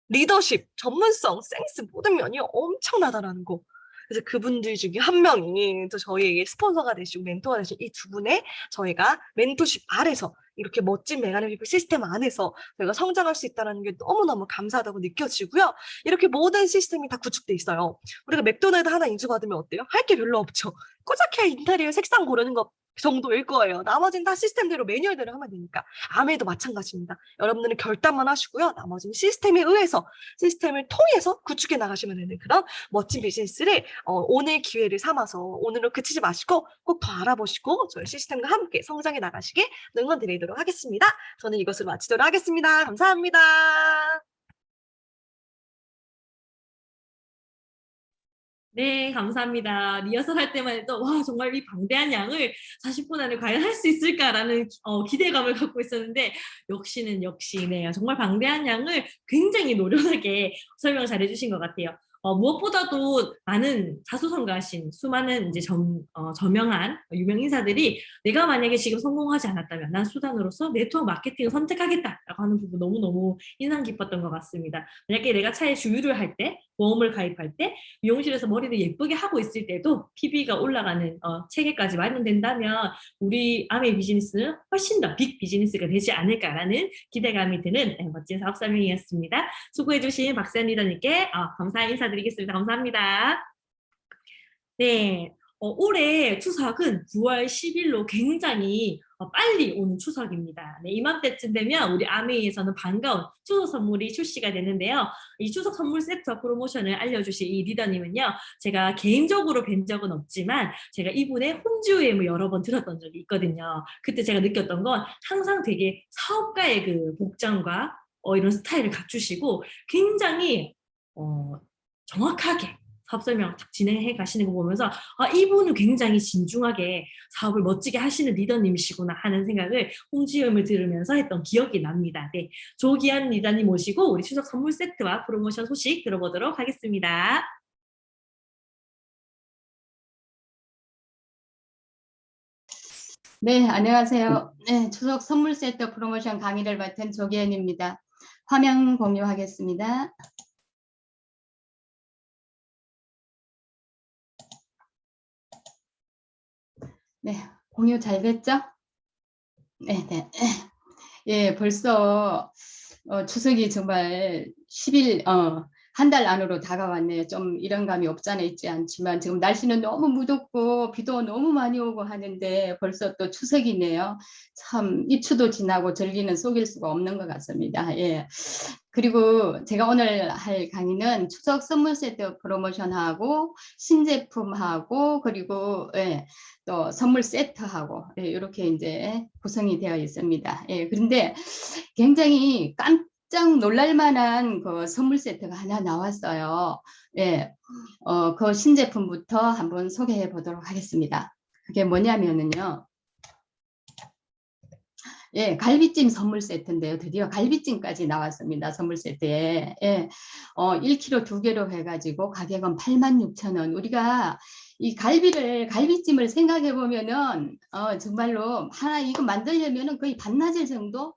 리더십, 전문성, 센스 모든 면이 엄청나다라는 거. 그래서 그분들 중에 한 명이 또 저희에게 스폰서가 되시고 멘토가 되신 이 두 분의 저희가 멘토십 아래서 이렇게 멋진 메가네 피플 시스템 안에서 저희가 성장할 수 있다는 게 너무너무 감사하다고 느껴지고요. 이렇게 모든 시스템이 다 구축돼 있어요. 우리가 맥도날드 하나 인수받으면 어때요? 할 게 별로 없죠. 꼬작해 인테리어 색상 고르는 거 정도일 거예요. 나머지는 다 시스템대로 매뉴얼대로 하면 되니까. 암에도 마찬가지입니다. 여러분들은 결단만 하시고요. 나머지는 시스템에 의해서, 시스템을 통해서 구축해 나가시면 되는 그런 멋진 비즈니스를 오늘 기회를 삼아서 오늘로 그치지 마시고 꼭 더 알아보시고 저희 시스템과 함께 성장해 나가시길 응원드리도록 하겠습니다. 저는 이것으로 마치도록 하겠습니다. 감사합니다. 네, 감사합니다. 리허설 할 때만 해도 와 정말 이 방대한 양을 40분 안에 과연 할 수 있을까라는 기대감을 갖고 있었는데 역시네요. 정말 방대한 양을 굉장히 노련하게 설명을 잘 해주신 것 같아요. 무엇보다도 많은 자수성가하신 수많은 이제 저명한 유명 인사들이 내가 만약에 지금 성공하지 않았다면 난 수단으로서 네트워크 마케팅을 선택하겠다라고 하는 부분 너무너무 인상 깊었던 것 같습니다. 만약에 내가 차에 주유를 할 때, 보험을 가입할 때, 미용실에서 머리를 예쁘게 하고 있을 때도 PB가 올라가는 체계까지 마련된다면 우리 아메이 비즈니스는 훨씬 더 빅 비즈니스가 되지 않을까라는 기대감이 드는 멋진 사업 설명이었습니다. 수고해주신 박세현 리더님께 감사 인사드리겠습니다. 감사합니다. 네, 올해 추석은 9월 10일로 굉장히 빨리 오는 추석입니다. 네, 이맘때쯤 되면 우리 아메이에서는 반가운 추석 선물이 출시가 되는데요. 이 추석 선물 세트와 프로모션을 알려주실 이 리더님은요. 제가 개인적으로 뵌 적은 없지만 제가 이분의 홈즈웨임을 여러 번 들었던 적이 있거든요. 그때 제가 느꼈던 건 항상 되게 사업가의 그 복장과 이런 스타일을 갖추시고 굉장히 정확하게 사업 설명 딱 진행해 가시는 거 보면서 이분은 굉장히 진중하게 사업을 멋지게 하시는 리더님이시구나 하는 생각을 홈즈웨임을 들으면서 했던 기억이 납니다. 네, 조기현 리더님 모시고 우리 추석 선물 세트와 프로모션 소식 들어보도록 하겠습니다. 네, 안녕하세요. 네, 추석 선물 세트 프로모션 강의를 맡은 조기현입니다. 화면 공유하겠습니다. 네, 공유 잘 됐죠? 네. 예, 벌써 추석이 정말 10일, 한 달 안으로 다가왔네요. 좀 이런 감이 없지 않아 있지 않지만 지금 날씨는 너무 무덥고 비도 너무 많이 오고 하는데 벌써 또 추석이네요. 참 입추도 지나고 절기는 속일 수가 없는 것 같습니다. 예. 그리고 제가 오늘 할 강의는 추석 선물 세트 프로모션하고 신제품하고 그리고 또 선물 세트하고 이렇게 이제 구성이 되어 있습니다. 그런데 굉장히 깜짝 놀랄 만한 그 선물 세트가 하나 나왔어요. 그 신제품부터 한번 소개해 보도록 하겠습니다. 그게 뭐냐면은요. 갈비찜 선물 세트인데요. 드디어 갈비찜까지 나왔습니다. 선물 세트에. 1kg 2개로 해가지고 가격은 86,000원. 우리가 이 갈비찜을 생각해 보면은 정말로 하나 이거 만들려면은 거의 반나절 정도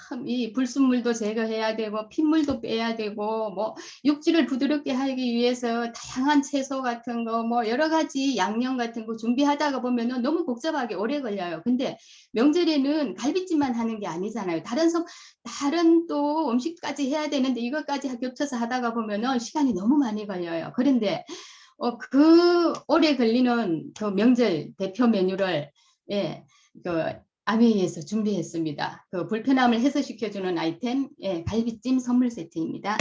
참 이 불순물도 제거해야 되고 핏물도 빼야 되고 뭐 육질을 부드럽게 하기 위해서 다양한 채소 같은 거 뭐 여러 가지 양념 같은 거 준비하다가 보면은 너무 복잡하게 오래 걸려요. 근데 명절에는 갈비찜만 하는 게 아니잖아요. 다른 또 음식까지 해야 되는데 이것까지 겹쳐서 하다가 보면은 시간이 너무 많이 걸려요. 그런데 그 오래 걸리는 그 명절 대표 메뉴를 아메이에서 준비했습니다. 그 불편함을 해소시켜주는 아이템, 갈비찜 선물 세트입니다.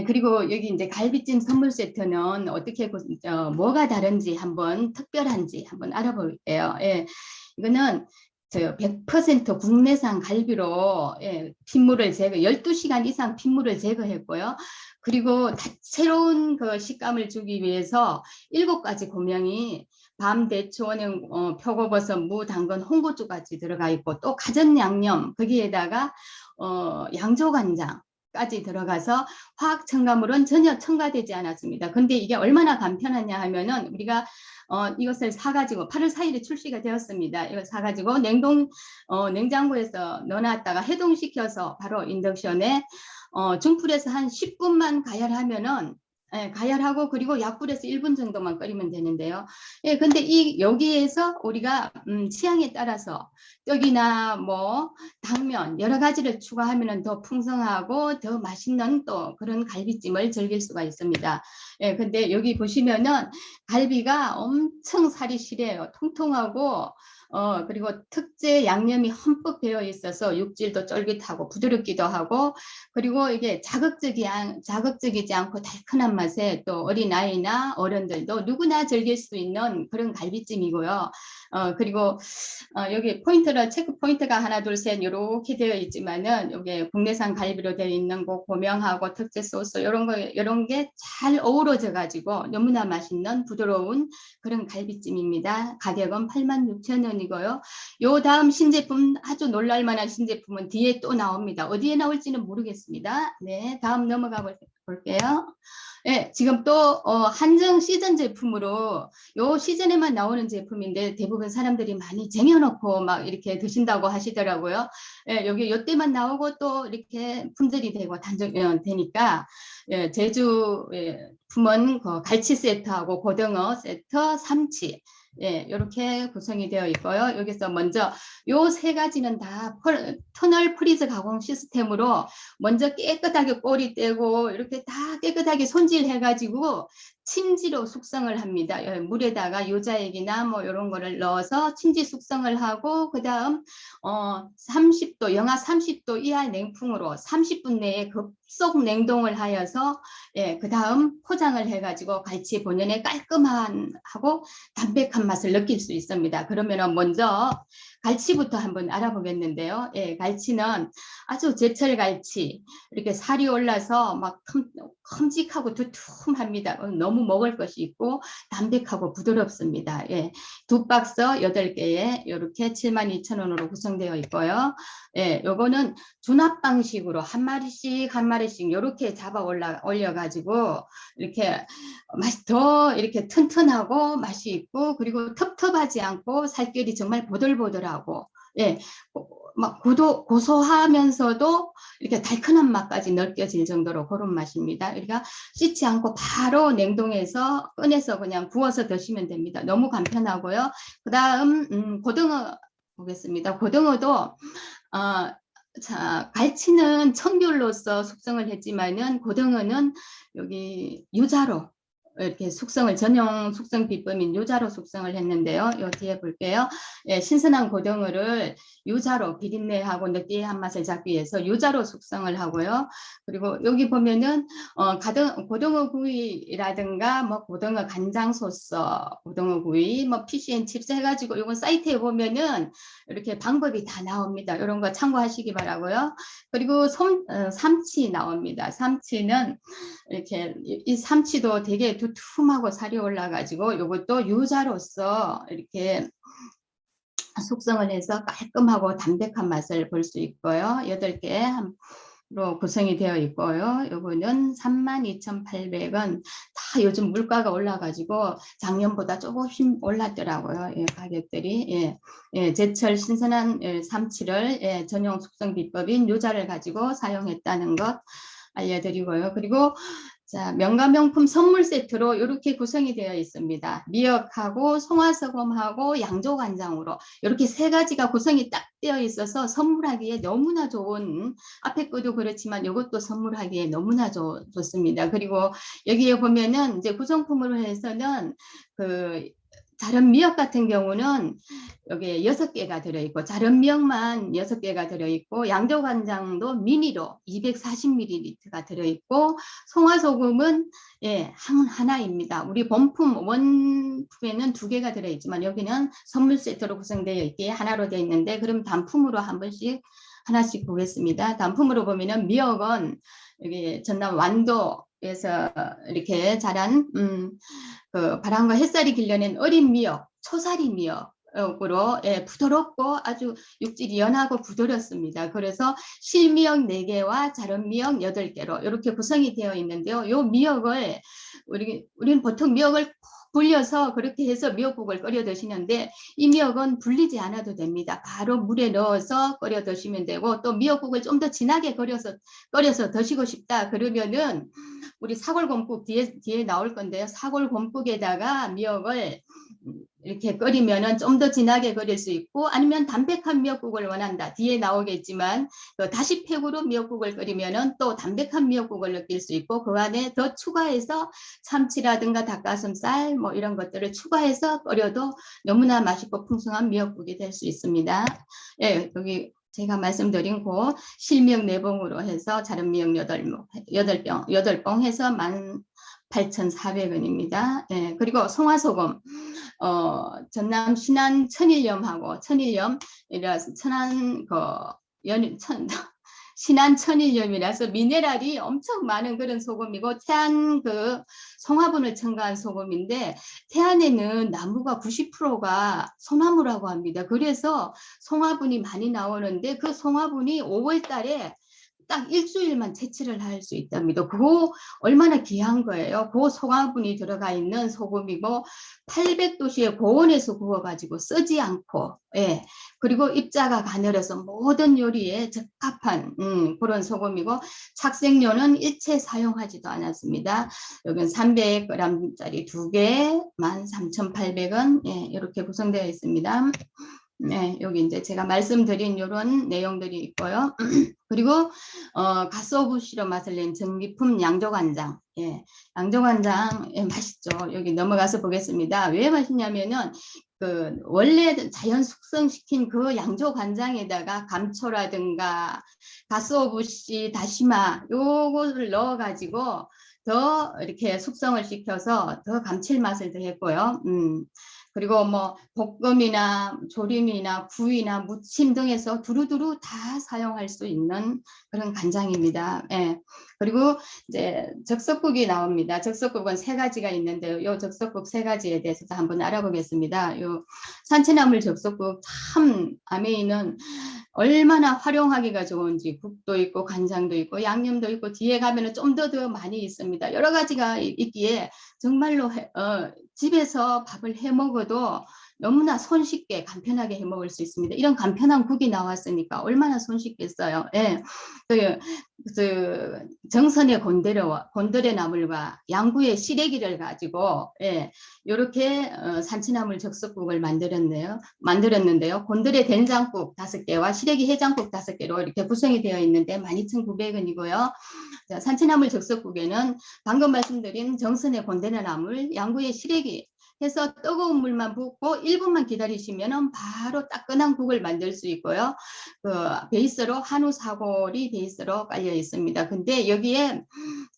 그리고 여기 이제 갈비찜 선물 세트는 어떻게 뭐가 다른지 한번 특별한지 한번 알아볼게요. 이거는 100% 국내산 갈비로 핏물을 12시간 이상 핏물을 제거했고요. 그리고 새로운 그 식감을 주기 위해서 7가지 고명이 밤, 대추, 원형, 표고버섯, 무, 당근, 홍고추까지 들어가 있고 또 가전 양념 거기에다가 양조간장까지 들어가서 화학 첨가물은 전혀 첨가되지 않았습니다. 근데 이게 얼마나 간편하냐 하면은 우리가 이것을 사가지고 8월 4일에 출시가 되었습니다. 이걸 사가지고 냉장고에서 넣어놨다가 해동시켜서 바로 인덕션에 중불에서 한 10분만 가열하면은 예, 가열하고 그리고 약불에서 1분 정도만 끓이면 되는데요. 예, 근데 여기에서 우리가 취향에 따라서 떡이나 뭐 당면 여러 가지를 추가하면 더 풍성하고 더 맛있는 또 그런 갈비찜을 즐길 수가 있습니다. 예, 근데 여기 보시면은 갈비가 엄청 살이 실해요. 통통하고 그리고 특제 양념이 흠뻑 배어 있어서 육질도 쫄깃하고 부드럽기도 하고 그리고 이게 자극적이지 않고 달큰한 맛에 또 어린아이나 어른들도 누구나 즐길 수 있는 그런 갈비찜이고요. 그리고 여기 체크 포인트가 하나, 둘, 셋 이렇게 되어 있지만은 여기 국내산 갈비로 되어 있는 거 고명하고 특제 소스 이런 게 잘 어우러져 가지고 너무나 맛있는 부드러운 그런 갈비찜입니다. 가격은 86,000원이고요. 요 다음 신제품 아주 놀랄만한 신제품은 뒤에 또 나옵니다. 어디에 나올지는 모르겠습니다. 네, 다음 넘어가 볼게요. 네, 지금 또 한정 시즌 제품으로 요 시즌에만 나오는 제품인데 대부분 사람들이 많이 쟁여놓고 막 이렇게 드신다고 하시더라고요. 예, 여기 요 때만 나오고 또 이렇게 품절이 되고 되니까 예, 제주 품은 그 갈치 세트하고 고등어 세트, 삼치 예, 이렇게 구성이 되어 있고요. 여기서 먼저 요 세 가지는 다 터널 프리즈 가공 시스템으로 먼저 깨끗하게 꼬리 떼고 이렇게 다 깨끗하게 손질해가지고 침지로 숙성을 합니다. 물에다가 유자액이나 뭐 이런 거를 넣어서 침지 숙성을 하고 그 다음 30도, 영하 30도 이하 냉풍으로 30분 내에 급속 냉동을 하여서 예, 그 다음 포장을 해가지고 갈치 본연의 깔끔하고 담백한 맛을 느낄 수 있습니다. 그러면 먼저 갈치부터 한번 알아보겠는데요. 예, 갈치는 아주 제철 갈치 이렇게 살이 올라서 막 큼직하고 두툼합니다. 너무 먹을 것이 있고 담백하고 부드럽습니다. 예, 두 박스 8개에 이렇게 72,000원으로 구성되어 있고요. 예, 요거는 준합 방식으로 한 마리씩 이렇게 잡아 올려가지고 이렇게 맛이 더 이렇게 튼튼하고 맛이 있고 그리고 텁텁하지 않고 살결이 정말 보들보들하고 예, 막 고소하면서도 이렇게 달큰한 맛까지 느껴질 정도로 그런 맛입니다. 그러니까 씻지 않고 바로 냉동해서 꺼내서 그냥 구워서 드시면 됩니다. 너무 간편하고요. 그 다음 고등어 보겠습니다. 고등어도 자, 갈치는 청귤로서 숙성을 했지만은 고등어는 여기 유자로 이렇게 전용 숙성 비법인 유자로 숙성을 했는데요. 요 뒤에 볼게요. 예, 신선한 고등어를 유자로 비린내하고 느끼한 맛을 잡기 위해서 유자로 숙성을 하고요. 그리고 여기 보면은 고등어 구이라든가 뭐 고등어 간장 소스, 고등어 구이, 뭐 피쉬앤칩스 해가지고 이건 사이트에 보면은 이렇게 방법이 다 나옵니다. 이런 거 참고하시기 바라고요. 그리고 삼치 나옵니다. 삼치는 이렇게 이 삼치도 되게 두툼하고 살이 올라가지고 이것도 유자로서 이렇게 숙성을 해서 깔끔하고 담백한 맛을 볼 수 있고요. 8개로 구성이 되어 있고요. 요거는 32,800원. 다 요즘 물가가 올라가지고 작년보다 조금씩 올랐더라고요. 예, 가격들이. 예, 제철 신선한 삼치를 전용 숙성 비법인 유자를 가지고 사용했다는 것 알려드리고요. 그리고 자, 명가명품 선물 세트로 이렇게 구성이 되어 있습니다. 미역하고 송화소금하고 양조간장으로 이렇게 세 가지가 구성이 딱 되어 있어서 선물하기에 너무나 좋은 앞에 것도 그렇지만 이것도 선물하기에 너무나 좋습니다. 그리고 여기에 보면은 이제 구성품으로 해서는 자른 미역 같은 경우는 여기에 6개가 들어있고 자른 미역만 6개가 들어있고 양조간장도 미니로 240ml가 들어있고 송화소금은 하나입니다. 우리 원품에는 2개가 들어있지만 여기는 선물 세트로 구성되어 있기에 하나로 되어 있는데 그럼 단품으로 하나씩 보겠습니다. 단품으로 보면은 미역은 여기 전남 완도에서 이렇게 자란 바람과 햇살이 길러낸 어린 미역, 초사리 미역으로 부드럽고 아주 육질이 연하고 부드럽습니다. 그래서 실미역 4개와 자른 미역 8개로 이렇게 구성이 되어 있는데요. 이 미역을 우리는 보통 미역을 불려서 그렇게 해서 미역국을 끓여 드시는데 이 미역은 불리지 않아도 됩니다. 바로 물에 넣어서 끓여 드시면 되고 또 미역국을 좀 더 진하게 끓여서 드시고 싶다 그러면은 우리 사골곰국 뒤에 나올 건데요. 사골곰국에다가 미역을 이렇게 끓이면은 좀 더 진하게 끓일 수 있고 아니면 담백한 미역국을 원한다. 뒤에 나오겠지만 다시팩으로 미역국을 끓이면은 또 담백한 미역국을 느낄 수 있고 그 안에 더 추가해서 참치라든가 닭가슴살 뭐 이런 것들을 추가해서 끓여도 너무나 맛있고 풍성한 미역국이 될 수 있습니다. 예, 여기 제가 말씀드린 그 실미역 4봉으로 해서 자른미역 8봉 해서 18,400원입니다. 예, 그리고 송화소금 전남 신안 천일염하고 천일염이라서 신안 천일염이라서 미네랄이 엄청 많은 그런 소금이고 태안 송화분을 첨가한 소금인데 태안에는 나무가 90%가 소나무라고 합니다. 그래서 송화분이 많이 나오는데 그 송화분이 5월 달에 딱 일주일만 채취를 할 수 있답니다. 그거 얼마나 귀한 거예요. 그 송화분이 들어가 있는 소금이고 800도씨의 고온에서 구워가지고 쓰지 않고 예. 그리고 입자가 가늘어서 모든 요리에 적합한 그런 소금이고 착색료는 일체 사용하지도 않았습니다. 여기는 300g짜리 2개 13,800원 예, 이렇게 구성되어 있습니다. 네, 여기 이제 제가 말씀드린 이런 내용들이 있고요. 그리고 가스오브 시로 맛을 낸 전기품 양조간장. 예, 양조간장 예, 맛있죠. 여기 넘어가서 보겠습니다. 왜 맛있냐면은 원래 자연 숙성시킨 그 양조간장에다가 감초라든가 가스오브시 다시마 요거를 넣어가지고 더 이렇게 숙성을 시켜서 더 감칠맛을 더했고요. 그리고 뭐 볶음이나 조림이나 구이나 무침 등에서 두루두루 다 사용할 수 있는 그런 간장입니다. 예. 그리고 이제 적석국이 나옵니다. 적석국은 3가지가 있는데요. 요 적석국 3가지에 대해서도 한번 알아보겠습니다. 요 산채나물 적석국 참 아메이는 얼마나 활용하기가 좋은지 국도 있고 간장도 있고 양념도 있고 뒤에 가면은 좀 더 많이 있습니다. 여러 가지가 있기에 정말로 집에서 밥을 해 먹어도 너무나 손쉽게 간편하게 해 먹을 수 있습니다. 이런 간편한 국이 나왔으니까 얼마나 손쉽겠어요. 예. 정선의 곤드레 나물과 양구의 시래기를 가지고 예, 이렇게 산치나물 적석국을 만들었는데요. 곤드레 된장국 5개와 시래기 해장국 5개로 이렇게 구성이 되어 있는데 12,900원이고요. 산치나물 적석국에는 방금 말씀드린 정선의 곤드레 나물, 양구의 시래기 해서 뜨거운 물만 붓고 1분만 기다리시면 바로 따끈한 국을 만들 수 있고요. 베이스로 한우 사골이 베이스로 깔려 있습니다. 근데 여기에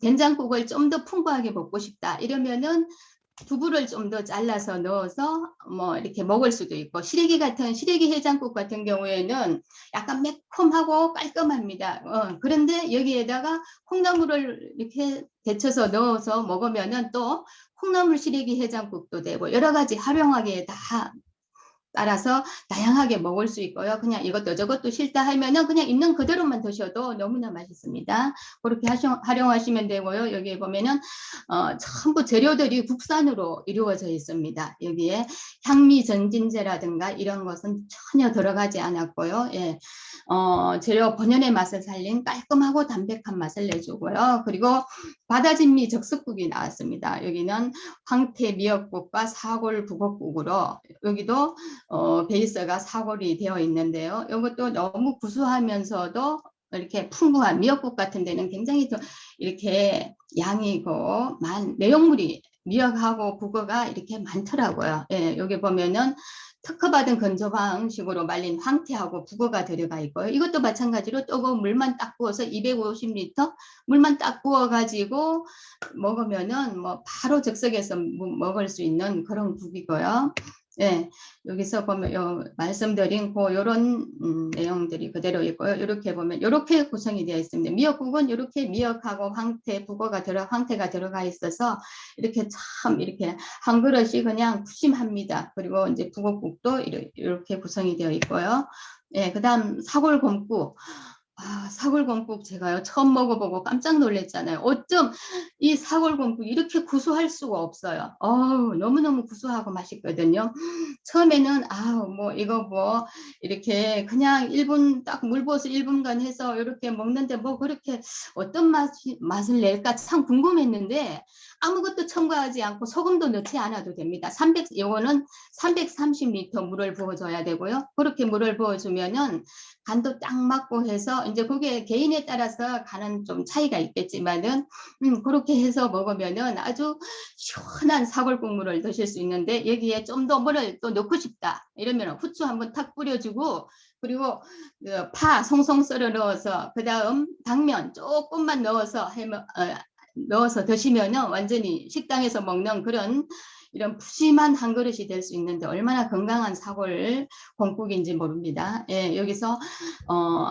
된장국을 좀 더 풍부하게 먹고 싶다 이러면은 두부를 좀 더 잘라서 넣어서 뭐 이렇게 먹을 수도 있고 시래기 해장국 같은 경우에는 약간 매콤하고 깔끔합니다. 그런데 여기에다가 콩나물을 이렇게 데쳐서 넣어서 먹으면은 또 콩나물 시래기 해장국도 되고 여러 가지 활용하기에 다 따라서 다양하게 먹을 수 있고요. 그냥 이것도 저것도 싫다 하면은 그냥 있는 그대로만 드셔도 너무나 맛있습니다. 그렇게 활용하시면 되고요. 여기에 보면은 전부 재료들이 국산으로 이루어져 있습니다. 여기에 향미 전진제라든가 이런 것은 전혀 들어가지 않았고요. 예. 재료 본연의 맛을 살린 깔끔하고 담백한 맛을 내주고요. 그리고 바다진미 적석국이 나왔습니다. 여기는 황태 미역국과 사골 북엇국으로 여기도 베이스가 사골이 되어 있는데요. 이것도 너무 구수하면서도 이렇게 풍부한 미역국 같은 데는 굉장히 또 이렇게 양이 내용물이 미역하고 북어가 이렇게 많더라고요. 예, 여기 보면은 특허받은 건조방식으로 말린 황태하고 북어가 들어가 있고요. 이것도 마찬가지로 뜨거운 물만 딱 부어서 250리터 물만 딱 부어가지고 먹으면은 뭐 바로 즉석에서 먹을 수 있는 그런 국이고요. 네, 여기서 보면 말씀드린 이런 내용들이 그대로 있고요. 이렇게 보면 이렇게 구성이 되어 있습니다. 미역국은 이렇게 미역하고 황태가 들어가 있어서 이렇게 참 이렇게 한 그릇이 그냥 푸짐합니다. 그리고 이제 북엇국도 이렇게 구성이 되어 있고요. 네, 그다음 사골곰국. 사골곰국 제가요 처음 먹어보고 깜짝 놀랐잖아요. 어쩜 이 사골곰국 이렇게 구수할 수가 없어요. 너무너무 구수하고 맛있거든요. 처음에는 뭐 이거 뭐 이렇게 그냥 1분 딱 물 부어서 1분간 해서 이렇게 먹는데 뭐 그렇게 어떤 맛을 낼까 참 궁금했는데 아무것도 첨가하지 않고 소금도 넣지 않아도 됩니다. 이거는 330리터 물을 부어줘야 되고요. 그렇게 물을 부어주면은 간도 딱 맞고 해서 이제 그게 개인에 따라서 간은 좀 차이가 있겠지만은 그렇게 해서 먹으면은 아주 시원한 사골 국물을 드실 수 있는데 여기에 좀 더 물을 또 넣고 싶다 이러면 후추 한번 탁 뿌려주고 그리고 파 송송 썰어 넣어서 그 다음 당면 조금만 넣어서 넣어서 드시면은 완전히 식당에서 먹는 그런 이런 푸짐한 한 그릇이 될 수 있는데 얼마나 건강한 사골 곰국인지 모릅니다. 예, 여기서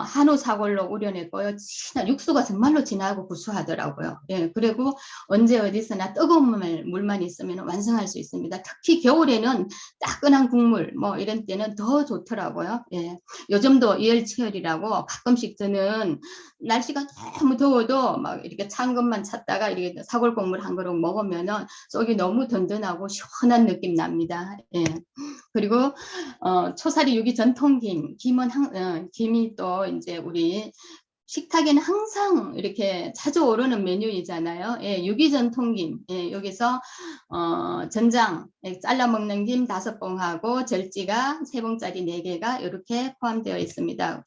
한우 사골로 우려냈고요. 육수가 정말로 진하고 구수하더라고요. 예, 그리고 언제 어디서나 뜨거운 물만 있으면 완성할 수 있습니다. 특히 겨울에는 따끈한 국물 뭐 이런 때는 더 좋더라고요. 예, 요즘도 이열치열이라고 가끔씩 저는 날씨가 너무 더워도 막 이렇게 찬 것만 찾다가 이렇게 사골 국물 한 그릇 먹으면은 속이 너무 든든하고 시원한 느낌 납니다. 예. 그리고 초사리 유기 전통김, 김이 또 이제 우리 식탁에는 항상 이렇게 자주 오르는 메뉴이잖아요. 예, 유기전통김. 예, 여기서 전장 잘라 먹는 김 5봉하고 절지가 3봉짜리 4개가 이렇게 포함되어 있습니다.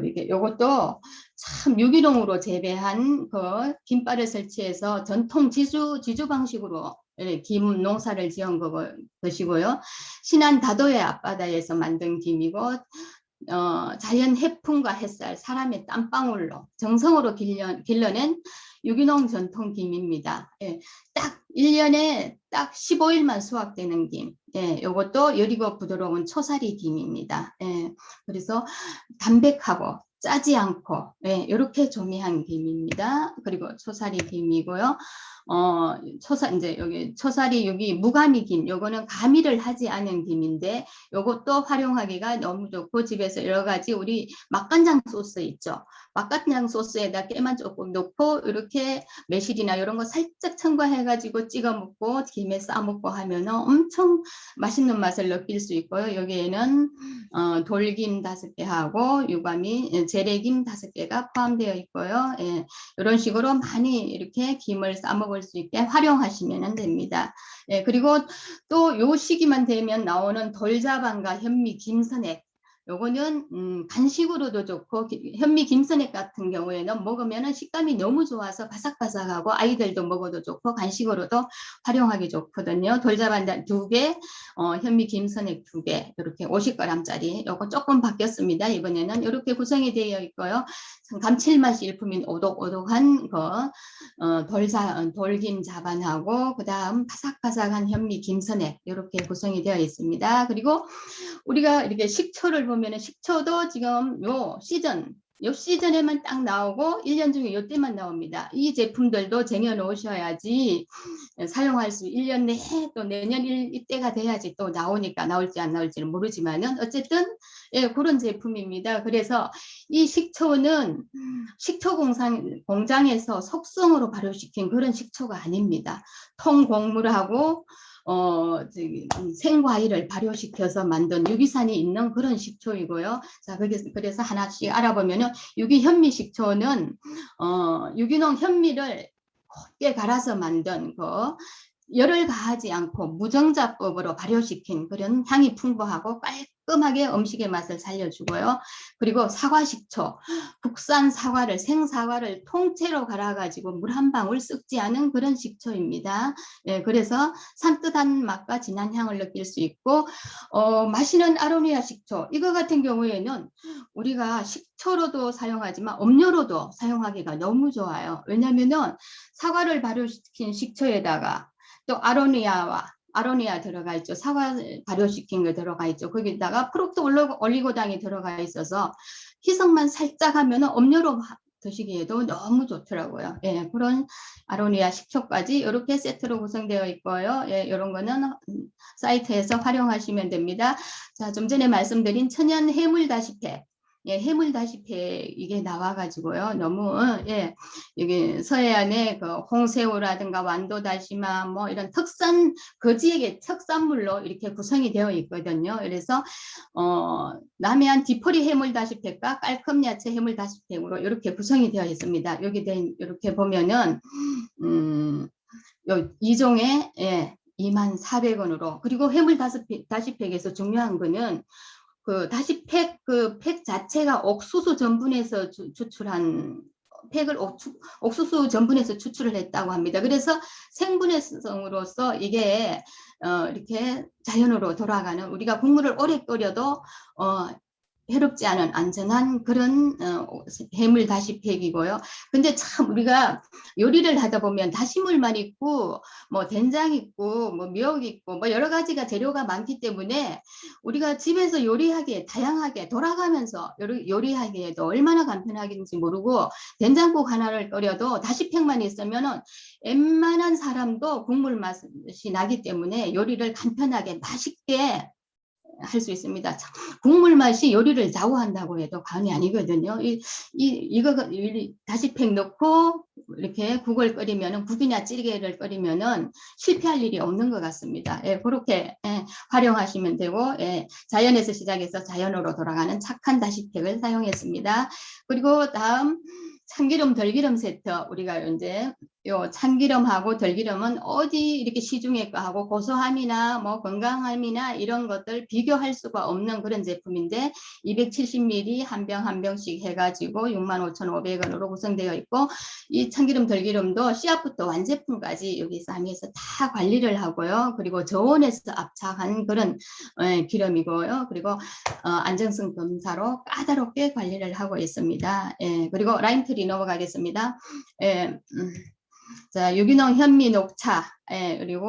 이렇게 요것도 참 유기농으로 재배한 그 김발을 설치해서 전통 지주 방식으로 김 농사를 지은 것이고요. 신안 다도해 앞바다에서 만든 김이고 자연 해풍과 햇살, 사람의 땀방울로 정성으로 길러낸 유기농 전통 김입니다. 예, 딱 1년에 딱 15일만 수확되는 김. 예, 요것도 여리고 부드러운 초사리 김입니다. 예, 그래서 담백하고 짜지 않고 이렇게 조미한 김입니다. 그리고 초사리 김이고요. 이제 여기 초사리 여기 무가미 김, 요거는 가미를 하지 않은 김인데 요것도 활용하기가 너무 좋고 집에서 여러 가지 우리 맛간장 소스 있죠. 맛간장 소스에다 깨만 조금 넣고 이렇게 매실이나 이런 거 살짝 첨가해가지고 찍어 먹고 김에 싸 먹고 하면은 엄청 맛있는 맛을 느낄 수 있고요. 여기에는 돌김 5개하고 유가미, 재래김 5개가 포함되어 있고요. 예, 이런 식으로 많이 이렇게 김을 싸 먹을 수 있게 활용하시면 됩니다. 예, 그리고 또 요 시기만 되면 나오는 돌자반과 현미 김선액. 요거는 간식으로도 좋고 현미 김선액 같은 경우에는 먹으면 식감이 너무 좋아서 바삭바삭하고 아이들도 먹어도 좋고 간식으로도 활용하기 좋거든요. 돌자반 2개, 현미 김선액 2개 이렇게 50g짜리 요거 조금 바뀌었습니다. 이번에는 이렇게 구성이 되어 있고요. 감칠맛 일품인 오독오독한 돌김 자반하고 그 다음 바삭바삭한 현미 김선액 이렇게 구성이 되어 있습니다. 그리고 우리가 이렇게 식초를 보면 식초도 지금 요 시즌에만 딱 나오고 1년 중에 요때만 나옵니다. 이 제품들도 쟁여 놓으셔야지 사용할 수 1년 내에 또 내년 이때가 돼야지 또 나오니까 나올지 안 나올지는 모르지만은 어쨌든 예, 그런 제품입니다. 그래서 이 식초는 식초 공장에서 속성으로 발효시킨 그런 식초가 아닙니다. 통곡물하고 생과일을 발효시켜서 만든 유기산이 있는 그런 식초이고요. 자, 그래서 하나씩 알아보면은 유기현미 식초는 유기농 현미를 곱게 갈아서 만든 거 열을 가하지 않고 무정자법으로 발효시킨 그런 향이 풍부하고 깔끔하게 음식의 맛을 살려주고요. 그리고 사과식초, 국산 사과를 생사과를 통째로 갈아가지고 물 한 방울 섞지 않은 그런 식초입니다. 예, 그래서 산뜻한 맛과 진한 향을 느낄 수 있고 마시는 아로니아 식초 이거 같은 경우에는 우리가 식초로도 사용하지만 음료로도 사용하기가 너무 좋아요. 왜냐하면은 사과를 발효시킨 식초에다가 또 아로니아 들어가 있죠. 사과 발효시킨 거 들어가 있죠. 거기다가 프록토 올리고당이 들어가 있어서 희석만 살짝 하면은 음료로 드시기에도 너무 좋더라고요. 예, 그런 아로니아 식초까지 이렇게 세트로 구성되어 있고요. 예, 이런 거는 사이트에서 활용하시면 됩니다. 자, 좀 전에 말씀드린 천연 해물 다시팩. 예, 해물 다시팩 이게 나와가지고요. 너무 예, 여기 서해안에 그 홍새우라든가 완도 다시마 뭐 이런 거지에게 특산물로 이렇게 구성이 되어 있거든요. 그래서 남해안 뒤포리 해물 다시팩과 깔끔 야채 해물 다시팩으로 이렇게 구성이 되어 있습니다. 여기 이렇게 보면은 요 2종에 예, 24,000원으로 그리고 해물 다시팩에서 중요한 거는 그 다시팩 그 팩 자체가 옥수수 전분에서 추출한 팩을 옥수수 전분에서 추출을 했다고 합니다. 그래서 생분해성으로서 이게 이렇게 자연으로 돌아가는 우리가 국물을 오래 끓여도 해롭지 않은 안전한 그런 해물 다시팩이고요. 근데 참 우리가 요리를 하다 보면 다시물만 있고 뭐 된장 있고 뭐 미역 있고 뭐 여러 가지가 재료가 많기 때문에 우리가 집에서 요리하기에 다양하게 돌아가면서 요리하기에도 얼마나 간편하긴지 모르고 된장국 하나를 끓여도 다시팩만 있으면은 웬만한 사람도 국물 맛이 나기 때문에 요리를 간편하게 맛있게 할 수 있습니다. 국물 맛이 요리를 좌우한다고 해도 과언이 아니거든요. 이거 다시팩 넣고 이렇게 국을 끓이면은 국이나 찌개를 끓이면은 실패할 일이 없는 것 같습니다. 예, 그렇게 활용하시면 되고 자연에서 시작해서 자연으로 돌아가는 착한 다시팩을 사용했습니다. 그리고 다음 참기름 들기름 세트 우리가 이제 요 참기름하고 들기름은 어디 이렇게 시중에 거하고 고소함이나 뭐 건강함이나 이런 것들 비교할 수가 없는 그런 제품인데 270ml 한 병 한 병씩 해가지고 65,500원으로 구성되어 있고 이 참기름 들기름도 씨앗부터 완제품까지 여기서 하면서 다 관리를 하고요. 그리고 저온에서 압착한 그런 기름이고요. 그리고 안정성 검사로 까다롭게 관리를 하고 있습니다. 그리고 라임트리 넘어가겠습니다. 자, 유기농 현미 녹차, 그리고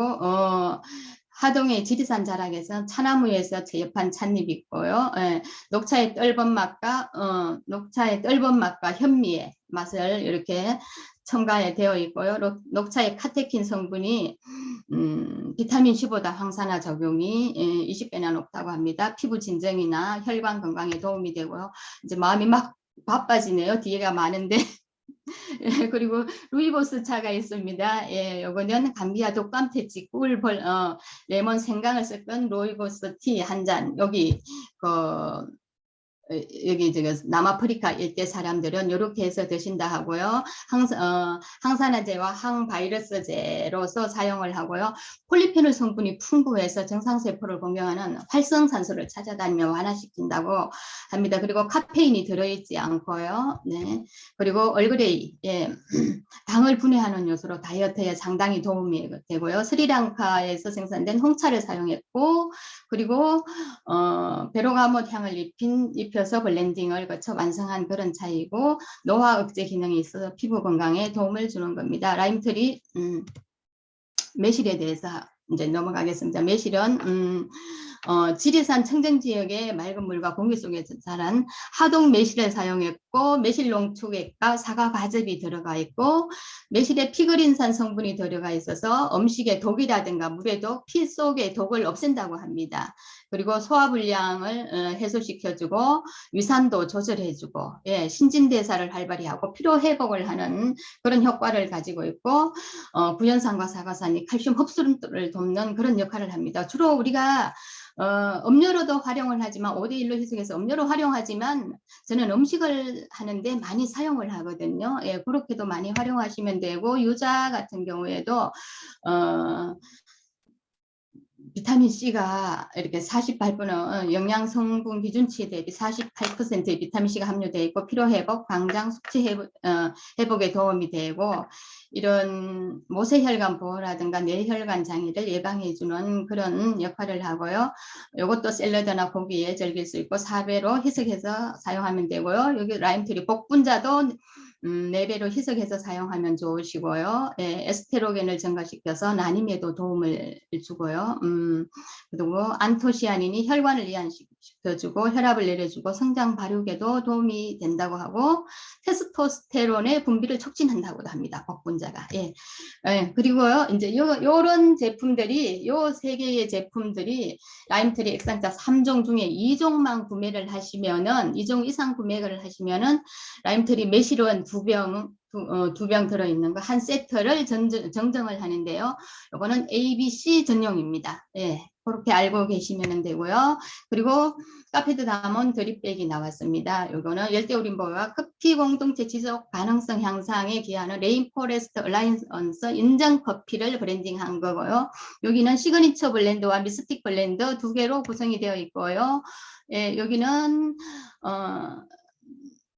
하동의 지리산 자락에서 차나무에서 제협한 찻잎이 있고요. 녹차의 떫은 맛과 현미의 맛을 이렇게 첨가되어 있고요. 녹차의 카테킨 성분이 비타민 C보다 항산화 적용이 20배나 높다고 합니다. 피부 진정이나 혈관 건강에 도움이 되고요. 이제 마음이 막 바빠지네요. 뒤에가 많은데. 그리고 루이보스 차가 있습니다. 요거는 감비아 독감 퇴치 꿀 레몬 생강을 섞은 루이보스 티 한 잔. 여기 남아프리카 일대 사람들은 이렇게 해서 드신다 하고요. 항산화제와 항바이러스제로서 사용을 하고요. 폴리페놀 성분이 풍부해서 정상세포를 공격하는 활성산소를 찾아다니며 완화시킨다고 합니다. 그리고 카페인이 들어있지 않고요. 네. 그리고 얼그레이, 당을 분해하는 요소로 다이어트에 상당히 도움이 되고요. 스리랑카에서 생산된 홍차를 사용했고, 그리고 베로가못 향을 입혀서 블렌딩을 거쳐 완성한 그런 차이고 노화 억제 기능이 있어서 피부 건강에 도움을 주는 겁니다. 라임트리 매실에 대해서 이제 넘어가겠습니다. 매실은 지리산 청정 지역의 맑은 물과 공기 속에서 자란 하동 매실을 사용했고 매실 농축액과 사과 과즙이 들어가 있고 매실에 피그린산 성분이 들어가 있어서 음식의 독이라든가 물의 독, 피 속의 독을 없앤다고 합니다. 그리고 소화불량을 해소시켜주고 위산도 조절해주고 신진대사를 활발히 하고 피로회복을 하는 그런 효과를 가지고 있고 구연산과 사과산이 칼슘 흡수를 돕는 그런 역할을 합니다. 주로 우리가 음료로도 활용을 하지만 5대1로 희석해서 음료로 활용하지만 저는 음식을 하는데 많이 사용을 하거든요. 그렇게도 많이 활용하시면 되고 유자 같은 경우에도 비타민C가 이렇게 48% 영양성분 기준치에 대비 48%의 비타민C가 함유되어 있고 피로회복, 광장, 숙취 회복에 도움이 되고 이런 모세혈관 보호라든가 뇌혈관 장애를 예방해주는 그런 역할을 하고요. 이것도 샐러드나 고기에 즐길 수 있고 4배로 희석해서 사용하면 되고요. 여기 라임트리 복분자도 4배로 희석해서 사용하면 좋으시고요. 에스테로겐을 증가시켜서 난임에도 도움을 주고요. 그리고 안토시아닌이 혈관을 시켜주고 혈압을 내려주고 성장 발육에도 도움이 된다고 하고 테스토스테론의 분비를 촉진한다고도 합니다. 복분자가. 예. 예. 그리고요 이제 요런 제품들이 요 세 개의 제품들이 라임트리 액상차 3종 중에 2종만 구매를 하시면은 2종 이상 구매를 하시면은 라임트리 매실원 2병 두 병 들어있는 거 한 세트를 정정을 하는데요. 요거는 ABC 전용입니다. 예, 그렇게 알고 계시면 되고요. 그리고 카페드 다몬 드립백이 나왔습니다. 요거는 열대우림보와 커피 공동체 지속 가능성 향상에 기하는 레인포레스트 얼라이언스 인증 커피를 브랜딩한 거고요. 여기는 시그니처 블렌드와 미스틱 블렌드 두 개로 구성이 되어 있고요. 예, 여기는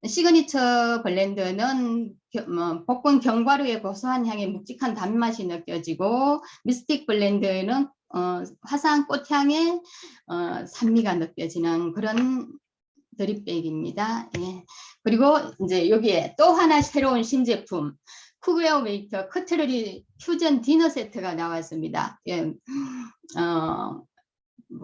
시그니처 블렌드는 볶은 견과류의 고소한 향에 묵직한 단맛이 느껴지고 미스틱 블렌드는 화사한 꽃향의 산미가 느껴지는 그런 드립백입니다. 예. 그리고 이제 여기에 또 하나 새로운 신제품 쿠그웨어 메이커 커트러리 퓨전 디너 세트가 나왔습니다. 예.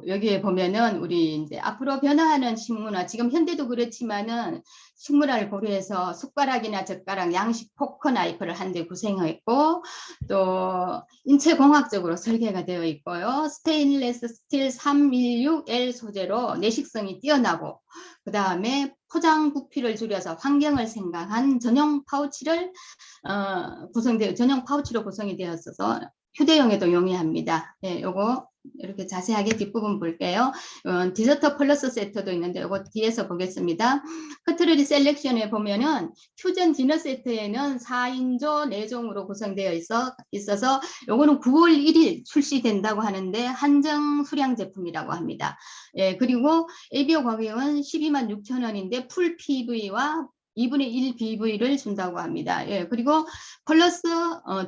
여기에 보면은 우리 이제 앞으로 변화하는 식문화, 지금 현대도 그렇지만은 식문화를 고려해서 숟가락이나 젓가락, 양식 포크 나이프를 한 대 구성했고 또 인체공학적으로 설계가 되어 있고요. 스테인리스 스틸 316L 소재로 내식성이 뛰어나고 그 다음에 포장 부피를 줄여서 환경을 생각한 전용 파우치로 구성이 되었어서 휴대용에도 용이합니다. 예, 요거 이렇게 자세하게 뒷부분 볼게요. 디저트 플러스 세트도 있는데 이거 뒤에서 보겠습니다. 커트러리 셀렉션에 보면은 퓨전 디너 세트에는 4인조 4종으로 구성되어 있어서 요거는 9월 1일 출시된다고 하는데 한정 수량 제품이라고 합니다. 예, 그리고 ABO 가격은 126,000원인데 풀 PV와 2분의 1 BV를 준다고 합니다. 예, 그리고 플러스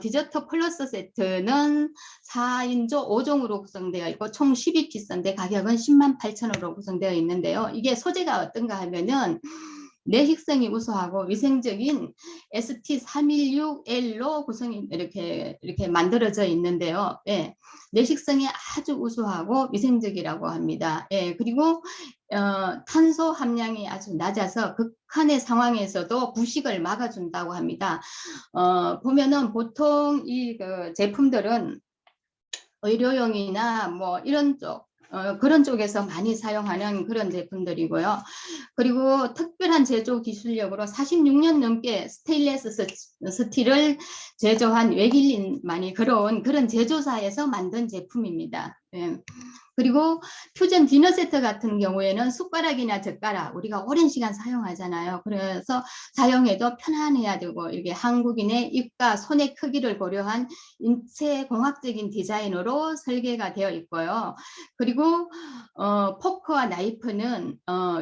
디저트 플러스 세트는 4인조 5종으로 구성되어 있고 총 12피스인데 가격은 108,000원으로 구성되어 있는데요. 이게 소재가 어떤가 하면은 내식성이 우수하고 위생적인 ST316L로 구성이 이렇게 만들어져 있는데요. 예, 내식성이 아주 우수하고 위생적이라고 합니다. 예, 그리고 탄소 함량이 아주 낮아서 극한의 상황에서도 부식을 막아준다고 합니다. 보면은 보통 이 제품들은 의료용이나 뭐 이런 쪽 그런 쪽에서 많이 사용하는 그런 제품들이고요. 그리고 특별한 제조 기술력으로 46년 넘게 스테인리스 스틸을 제조한 외길인만이 걸어온 그런 제조사에서 만든 제품입니다. 예. 그리고 퓨전 디너 세트 같은 경우에는 숟가락이나 젓가락 우리가 오랜 시간 사용하잖아요. 그래서 사용해도 편안해야 되고 이게 한국인의 입과 손의 크기를 고려한 인체공학적인 디자인으로 설계가 되어 있고요. 그리고 포크와 나이프는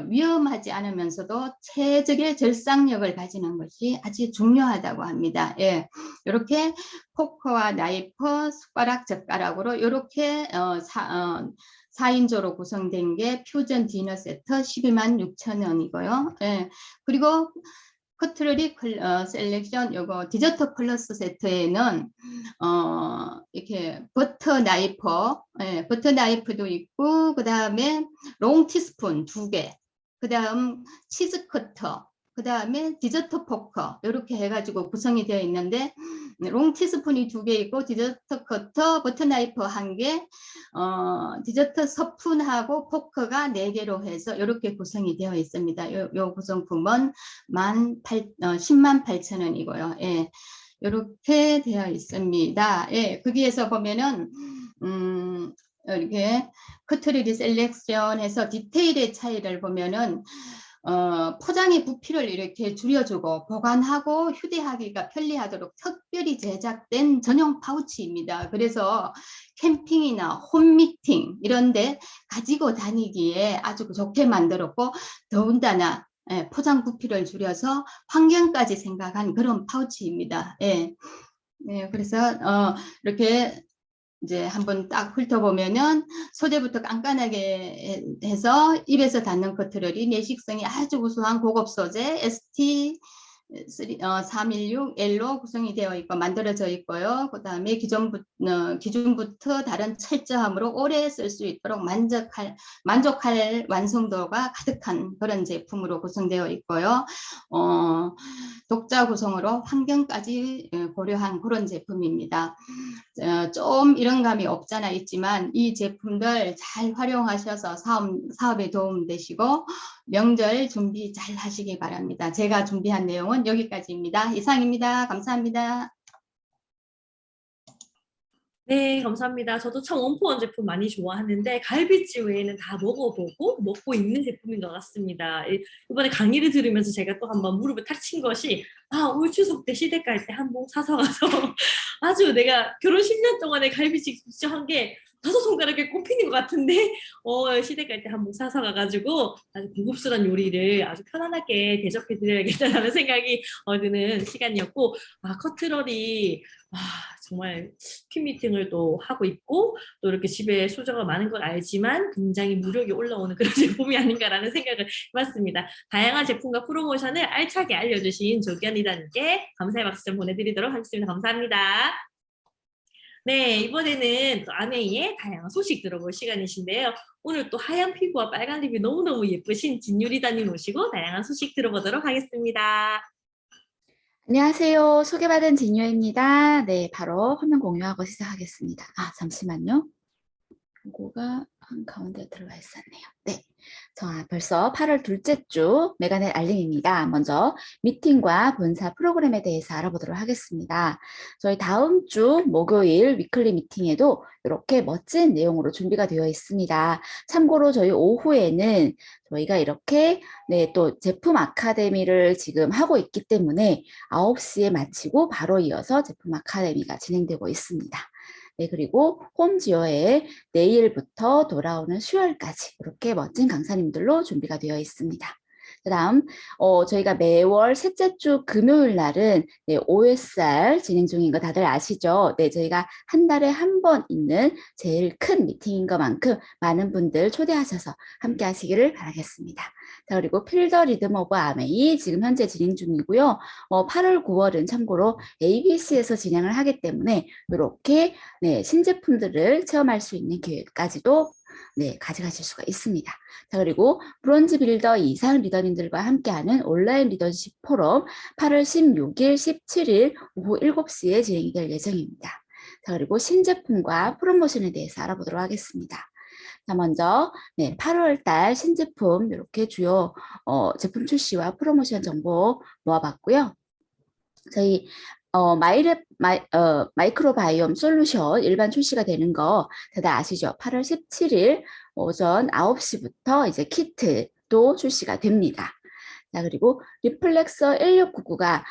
위험하지 않으면서도 최적의 절삭력을 가지는 것이 아주 중요하다고 합니다. 예, 이렇게 포크와 나이프, 숟가락, 젓가락으로 이렇게 4인조로 구성된 게 퓨전 디너 세트 126,000원이고요. 예, 그리고 커트러리 셀렉션 요거 디저트 플러스 세트에는 이렇게 버터 나이프, 예, 버터 나이프도 있고 그 다음에 롱 티스푼 2개, 그 다음 치즈 커터, 그 다음에 디저트 포커 이렇게 해가지고 구성이 되어 있는데 롱 티스푼이 2개 있고 디저트 커터, 버터 나이프 1개, 디저트 스푼하고 포크가 4개로 해서 이렇게 구성이 되어 있습니다. 요 구성품은 108,000원이고요. 예, 이렇게 되어 있습니다. 예, 거기에서 보면은 이렇게 커트러리 셀렉션에서 디테일의 차이를 보면은 포장의 부피를 이렇게 줄여주고 보관하고 휴대하기가 편리하도록 특별히 제작된 전용 파우치입니다. 그래서 캠핑이나 홈미팅 이런데 가지고 다니기에 아주 좋게 만들었고 더군다나 포장 부피를 줄여서 환경까지 생각한 그런 파우치입니다. 예. 네, 그래서 이렇게 이제 한번 딱 훑어보면은 소재부터 깐깐하게 해서 입에서 닿는 커트러리 내식성이 아주 우수한 고급 소재 ST 316L로 구성이 되어 있고 만들어져 있고요. 그다음에 기존부터 다른 철저함으로 오래 쓸 수 있도록 만족할 완성도가 가득한 그런 제품으로 구성되어 있고요. 독자 구성으로 환경까지 고려한 그런 제품입니다. 좀 이런 감이 없잖아 있지만 이 제품들 잘 활용하셔서 사업에 도움 되시고 명절 준비 잘 하시기 바랍니다. 제가 준비한 내용은 여기까지입니다. 이상입니다. 감사합니다. 네, 감사합니다. 저도 참 원포원 제품 많이 좋아하는데 갈비찜 외에는 다 먹어보고 먹고 있는 제품인 것 같습니다. 이번에 강의를 들으면서 제가 또 한번 무릎을 탁 친 것이 올 추석 때 시댁 갈 때 한 봉 사서 가서 아주 내가 결혼 10년 동안에 갈비찜 직접 한 게 5손가락에 꼽히는 것 같은데 시댁 갈 때 한 봉 사서 가가지고 아주 고급스러운 요리를 아주 편안하게 대접해 드려야겠다는 생각이 드는 시간이었고 커트러리 정말 팀 미팅을 또 하고 있고 또 이렇게 집에 소재가 많은 걸 알지만 굉장히 무력이 올라오는 그런 제품이 아닌가라는 생각을 해봤습니다. 다양한 제품과 프로모션을 알차게 알려주신 조기현 리더님께 감사의 박수 좀 보내드리도록 하겠습니다. 감사합니다. 네, 이번에는 또 아메이의 다양한 소식 들어볼 시간이신데요. 오늘 또 하얀 피부와 빨간 립이 너무너무 예쁘신 진유 리더님 모시고 다양한 소식 들어보도록 하겠습니다. 안녕하세요. 소개받은 진유입니다. 네, 바로 화면 공유하고 시작하겠습니다. 잠시만요. 이거가 한가운데 들어가 있었네요. 네. 자, 벌써 8월 둘째 주 메가넷 알림입니다. 먼저 미팅과 본사 프로그램에 대해서 알아보도록 하겠습니다. 저희 다음 주 목요일 위클리 미팅에도 이렇게 멋진 내용으로 준비가 되어 있습니다. 참고로 저희 오후에는 저희가 이렇게 또 제품 아카데미를 지금 하고 있기 때문에 9시에 마치고 바로 이어서 제품 아카데미가 진행되고 있습니다. 네, 그리고 홈지어에 내일부터 돌아오는 수요일까지 이렇게 멋진 강사님들로 준비가 되어 있습니다. 그 다음 저희가 매월 셋째 주 금요일 날은 OSR 진행 중인 거 다들 아시죠? 네, 저희가 한 달에 한 번 있는 제일 큰 미팅인 것만큼 많은 분들 초대하셔서 함께 하시기를 바라겠습니다. 자, 그리고 필더 리듬 오브 아메이 지금 현재 진행 중이고요. 8월, 9월은 참고로 ABC에서 진행을 하기 때문에 이렇게 신제품들을 체험할 수 있는 기회까지도 가져가실 수가 있습니다. 자, 그리고 브론즈 빌더 이상 리더님들과 함께하는 온라인 리더십 포럼 8월 16일, 17일 오후 7시에 진행이 될 예정입니다. 자, 그리고 신제품과 프로모션에 대해서 알아보도록 하겠습니다. 자, 먼저 8월 달 신제품 이렇게 주요 제품 출시와 프로모션 정보 모아봤고요. 저희 마이크로바이옴 솔루션 일반 출시가 되는 거 다들 아시죠? 8월 17일 오전 9시부터 이제 키트도 출시가 됩니다. 자, 그리고 리플렉서 1699가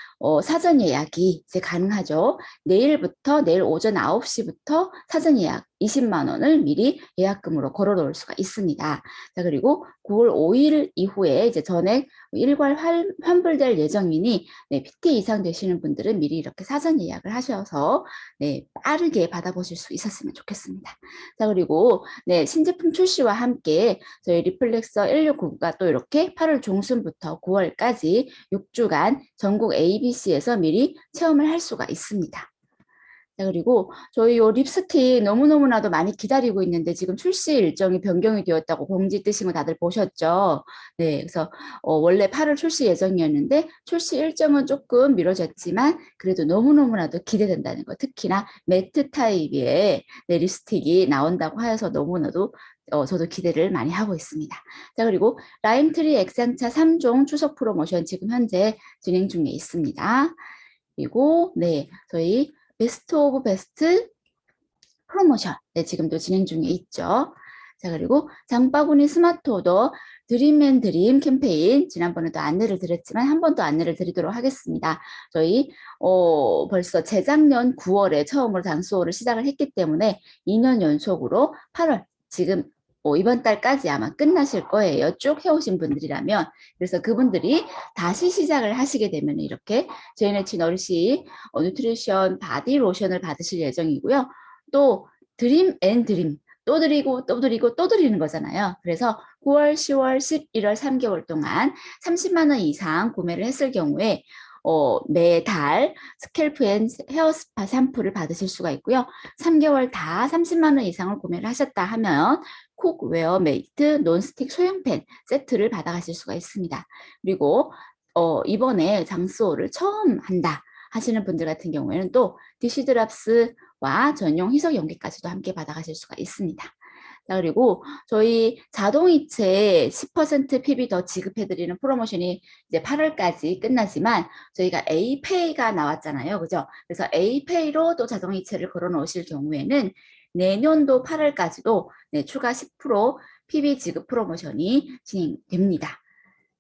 사전 예약이 이제 가능하죠. 내일부터 내일 오전 9시부터 사전 예약 20만 원을 미리 예약금으로 걸어 놓을 수가 있습니다. 자, 그리고 9월 5일 이후에 이제 전액 일괄 환불될 예정이니 PT 이상 되시는 분들은 미리 이렇게 사전 예약을 하셔서 빠르게 받아보실 수 있었으면 좋겠습니다. 자, 그리고 신제품 출시와 함께 저희 리플렉서 169가 또 이렇게 8월 중순부터 9월까지 6주간 전국 ABC에서 미리 체험을 할 수가 있습니다. 자, 그리고 저희 요 립스틱 너무너무나도 많이 기다리고 있는데 지금 출시 일정이 변경이 되었다고 공지 뜨신 거 다들 보셨죠? 네, 그래서 원래 8월 출시 예정이었는데 출시 일정은 조금 미뤄졌지만 그래도 너무너무나도 기대된다는 거. 특히나 매트 타입의 립스틱이 나온다고 하여서 너무나도 저도 기대를 많이 하고 있습니다. 자, 그리고 라임트리 액상차 3종 추석 프로모션 지금 현재 진행 중에 있습니다. 그리고 저희 베스트 오브 베스트 프로모션 지금도 진행 중에 있죠. 자, 그리고 장바구니 스마트 오더 드림앤 드림 캠페인 지난번에도 안내를 드렸지만 한 번 더 안내를 드리도록 하겠습니다. 저희 벌써 재작년 9월에 처음으로 장수호를 시작을 했기 때문에 2년 연속으로 8월 지금 이번 달까지 아마 끝나실 거예요. 쭉 해오신 분들이라면. 그래서 그분들이 다시 시작을 하시게 되면 이렇게 JNH 너리시 뉴트리션 바디 로션을 받으실 예정이고요. 또 드림 앤 드림 또 드리고 또 드리고 또 드리는 거잖아요. 그래서 9월, 10월, 11월 3개월 동안 30만 원 이상 구매를 했을 경우에 매달 스캘프 앤 헤어 스파 샴푸를 받으실 수가 있고요. 3개월 다 30만 원 이상을 구매를 하셨다 하면 쿡웨어 메이트 논스틱 소형팬 세트를 받아가실 수가 있습니다. 그리고 이번에 장수호를 처음 한다 하시는 분들 같은 경우에는 또 디시드랍스와 전용 희석 연기까지도 함께 받아가실 수가 있습니다. 자, 그리고 저희 자동이체 10% PB 더 지급해드리는 프로모션이 이제 8월까지 끝나지만 저희가 A페이가 나왔잖아요. 그죠? 그래서 A페이로 또 자동이체를 걸어 놓으실 경우에는 내년도 8월까지도 추가 10% PB 지급 프로모션이 진행됩니다.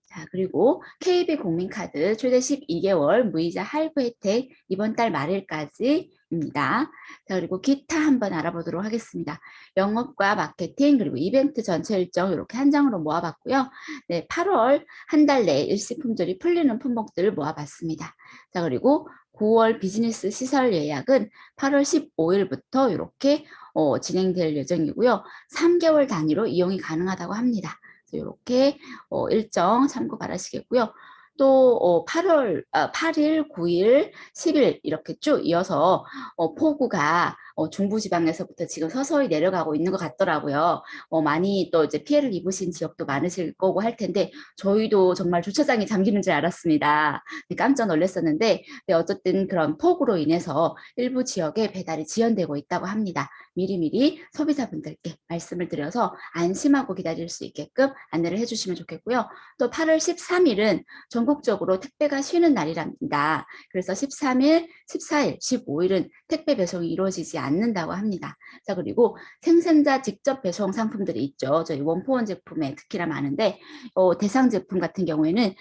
자, 그리고 KB 국민카드 최대 12개월 무이자 할부 혜택 이번 달 말일까지입니다. 자, 그리고 기타 한번 알아보도록 하겠습니다. 영업과 마케팅 그리고 이벤트 전체 일정 이렇게 한 장으로 모아봤고요. 네, 8월 한 달 내에 일시품절이 풀리는 품목들을 모아봤습니다. 자, 그리고 9월 비즈니스 시설 예약은 8월 15일부터 이렇게 진행될 예정이고요. 3개월 단위로 이용이 가능하다고 합니다. 이렇게 일정 참고 바라시겠고요. 또 8일, 9일, 10일 이렇게 쭉 이어서 폭우가 중부지방에서부터 지금 서서히 내려가고 있는 것 같더라고요. 많이 또 이제 피해를 입으신 지역도 많으실 거고 할 텐데 저희도 정말 주차장이 잠기는 줄 알았습니다. 깜짝 놀랐었는데 어쨌든 그런 폭우로 인해서 일부 지역에 배달이 지연되고 있다고 합니다. 미리미리 소비자분들께 말씀을 드려서 안심하고 기다릴 수 있게끔 안내를 해주시면 좋겠고요. 또 8월 13일은 전국적으로 택배가 쉬는 날이랍니다. 그래서 13일, 14일, 15일은 택배 배송이 이루어지지 않는다고 합니다. 자, 그리고 생산자 직접 배송 상품들이 있죠. 저희 원포원 제품에 특히나 많은데 대상 제품 같은 경우에는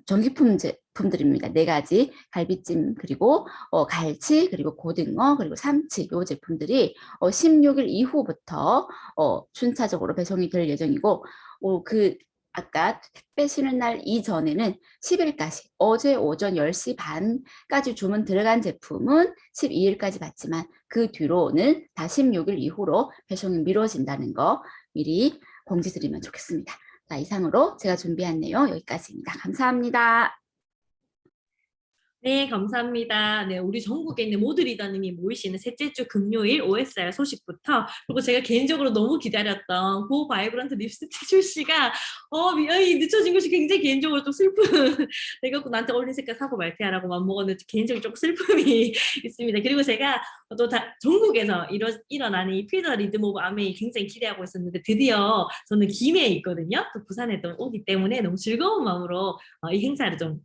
전기품 제품들입니다. 4가지 갈비찜 그리고 갈치 그리고 고등어 그리고 삼치 이 제품들이 16일 이후부터 순차적으로 배송이 될 예정이고 아까 택배 쉬는 날 이전에는 10일까지 어제 오전 10시 반까지 주문 들어간 제품은 12일까지 받지만 그 뒤로는 다 16일 이후로 배송이 미뤄진다는 거 미리 공지드리면 좋겠습니다. 자, 이상으로 제가 준비한 내용 여기까지입니다. 감사합니다. 네, 감사합니다. 네, 우리 전국에 있는 모두 리더님이 모이시는 셋째 주 금요일 OSR 소식부터 그리고 제가 개인적으로 너무 기다렸던 고 바이브런트 립스틱 출시가 늦춰진 것이 굉장히 개인적으로 좀 슬픈 내가 나한테 어울리는 색깔 사고 말테야라고 맘먹었는데 개인적으로 조금 슬픔이 있습니다. 그리고 제가 또 전국에서 일어나는 이 필더 리듬 오브 아메이 굉장히 기대하고 있었는데 드디어 저는 김해에 있거든요. 또 부산에 또 오기 때문에 너무 즐거운 마음으로 이 행사를 좀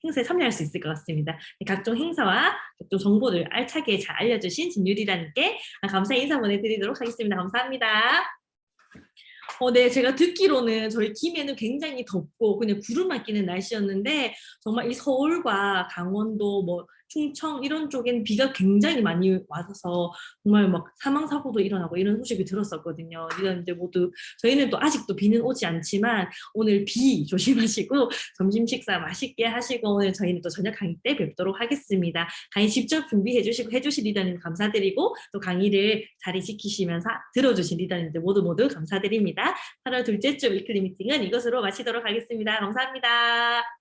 행사에 참여할 수 있을 것 같습니다. 각종 행사와 각종 정보를 알차게 잘 알려주신 진유리라님께 감사의 인사 보내드리도록 하겠습니다. 감사합니다. 네, 제가 듣기로는 저희 김해는 굉장히 덥고 그냥 구름만 끼는 날씨였는데 정말 이 서울과 강원도 충청 이런 쪽엔 비가 굉장히 많이 와서 정말 막 사망사고도 일어나고 이런 소식을 들었었거든요. 리더님들 모두 저희는 또 아직도 비는 오지 않지만 오늘 비 조심하시고 점심 식사 맛있게 하시고 오늘 저희는 또 저녁 강의 때 뵙도록 하겠습니다. 강의 직접 준비해 주시고 해주신 리더님 감사드리고 또 강의를 자리 지키시면서 들어주신 리더님들 모두 감사드립니다. 8월 둘째 주 위클리 미팅은 이것으로 마치도록 하겠습니다. 감사합니다.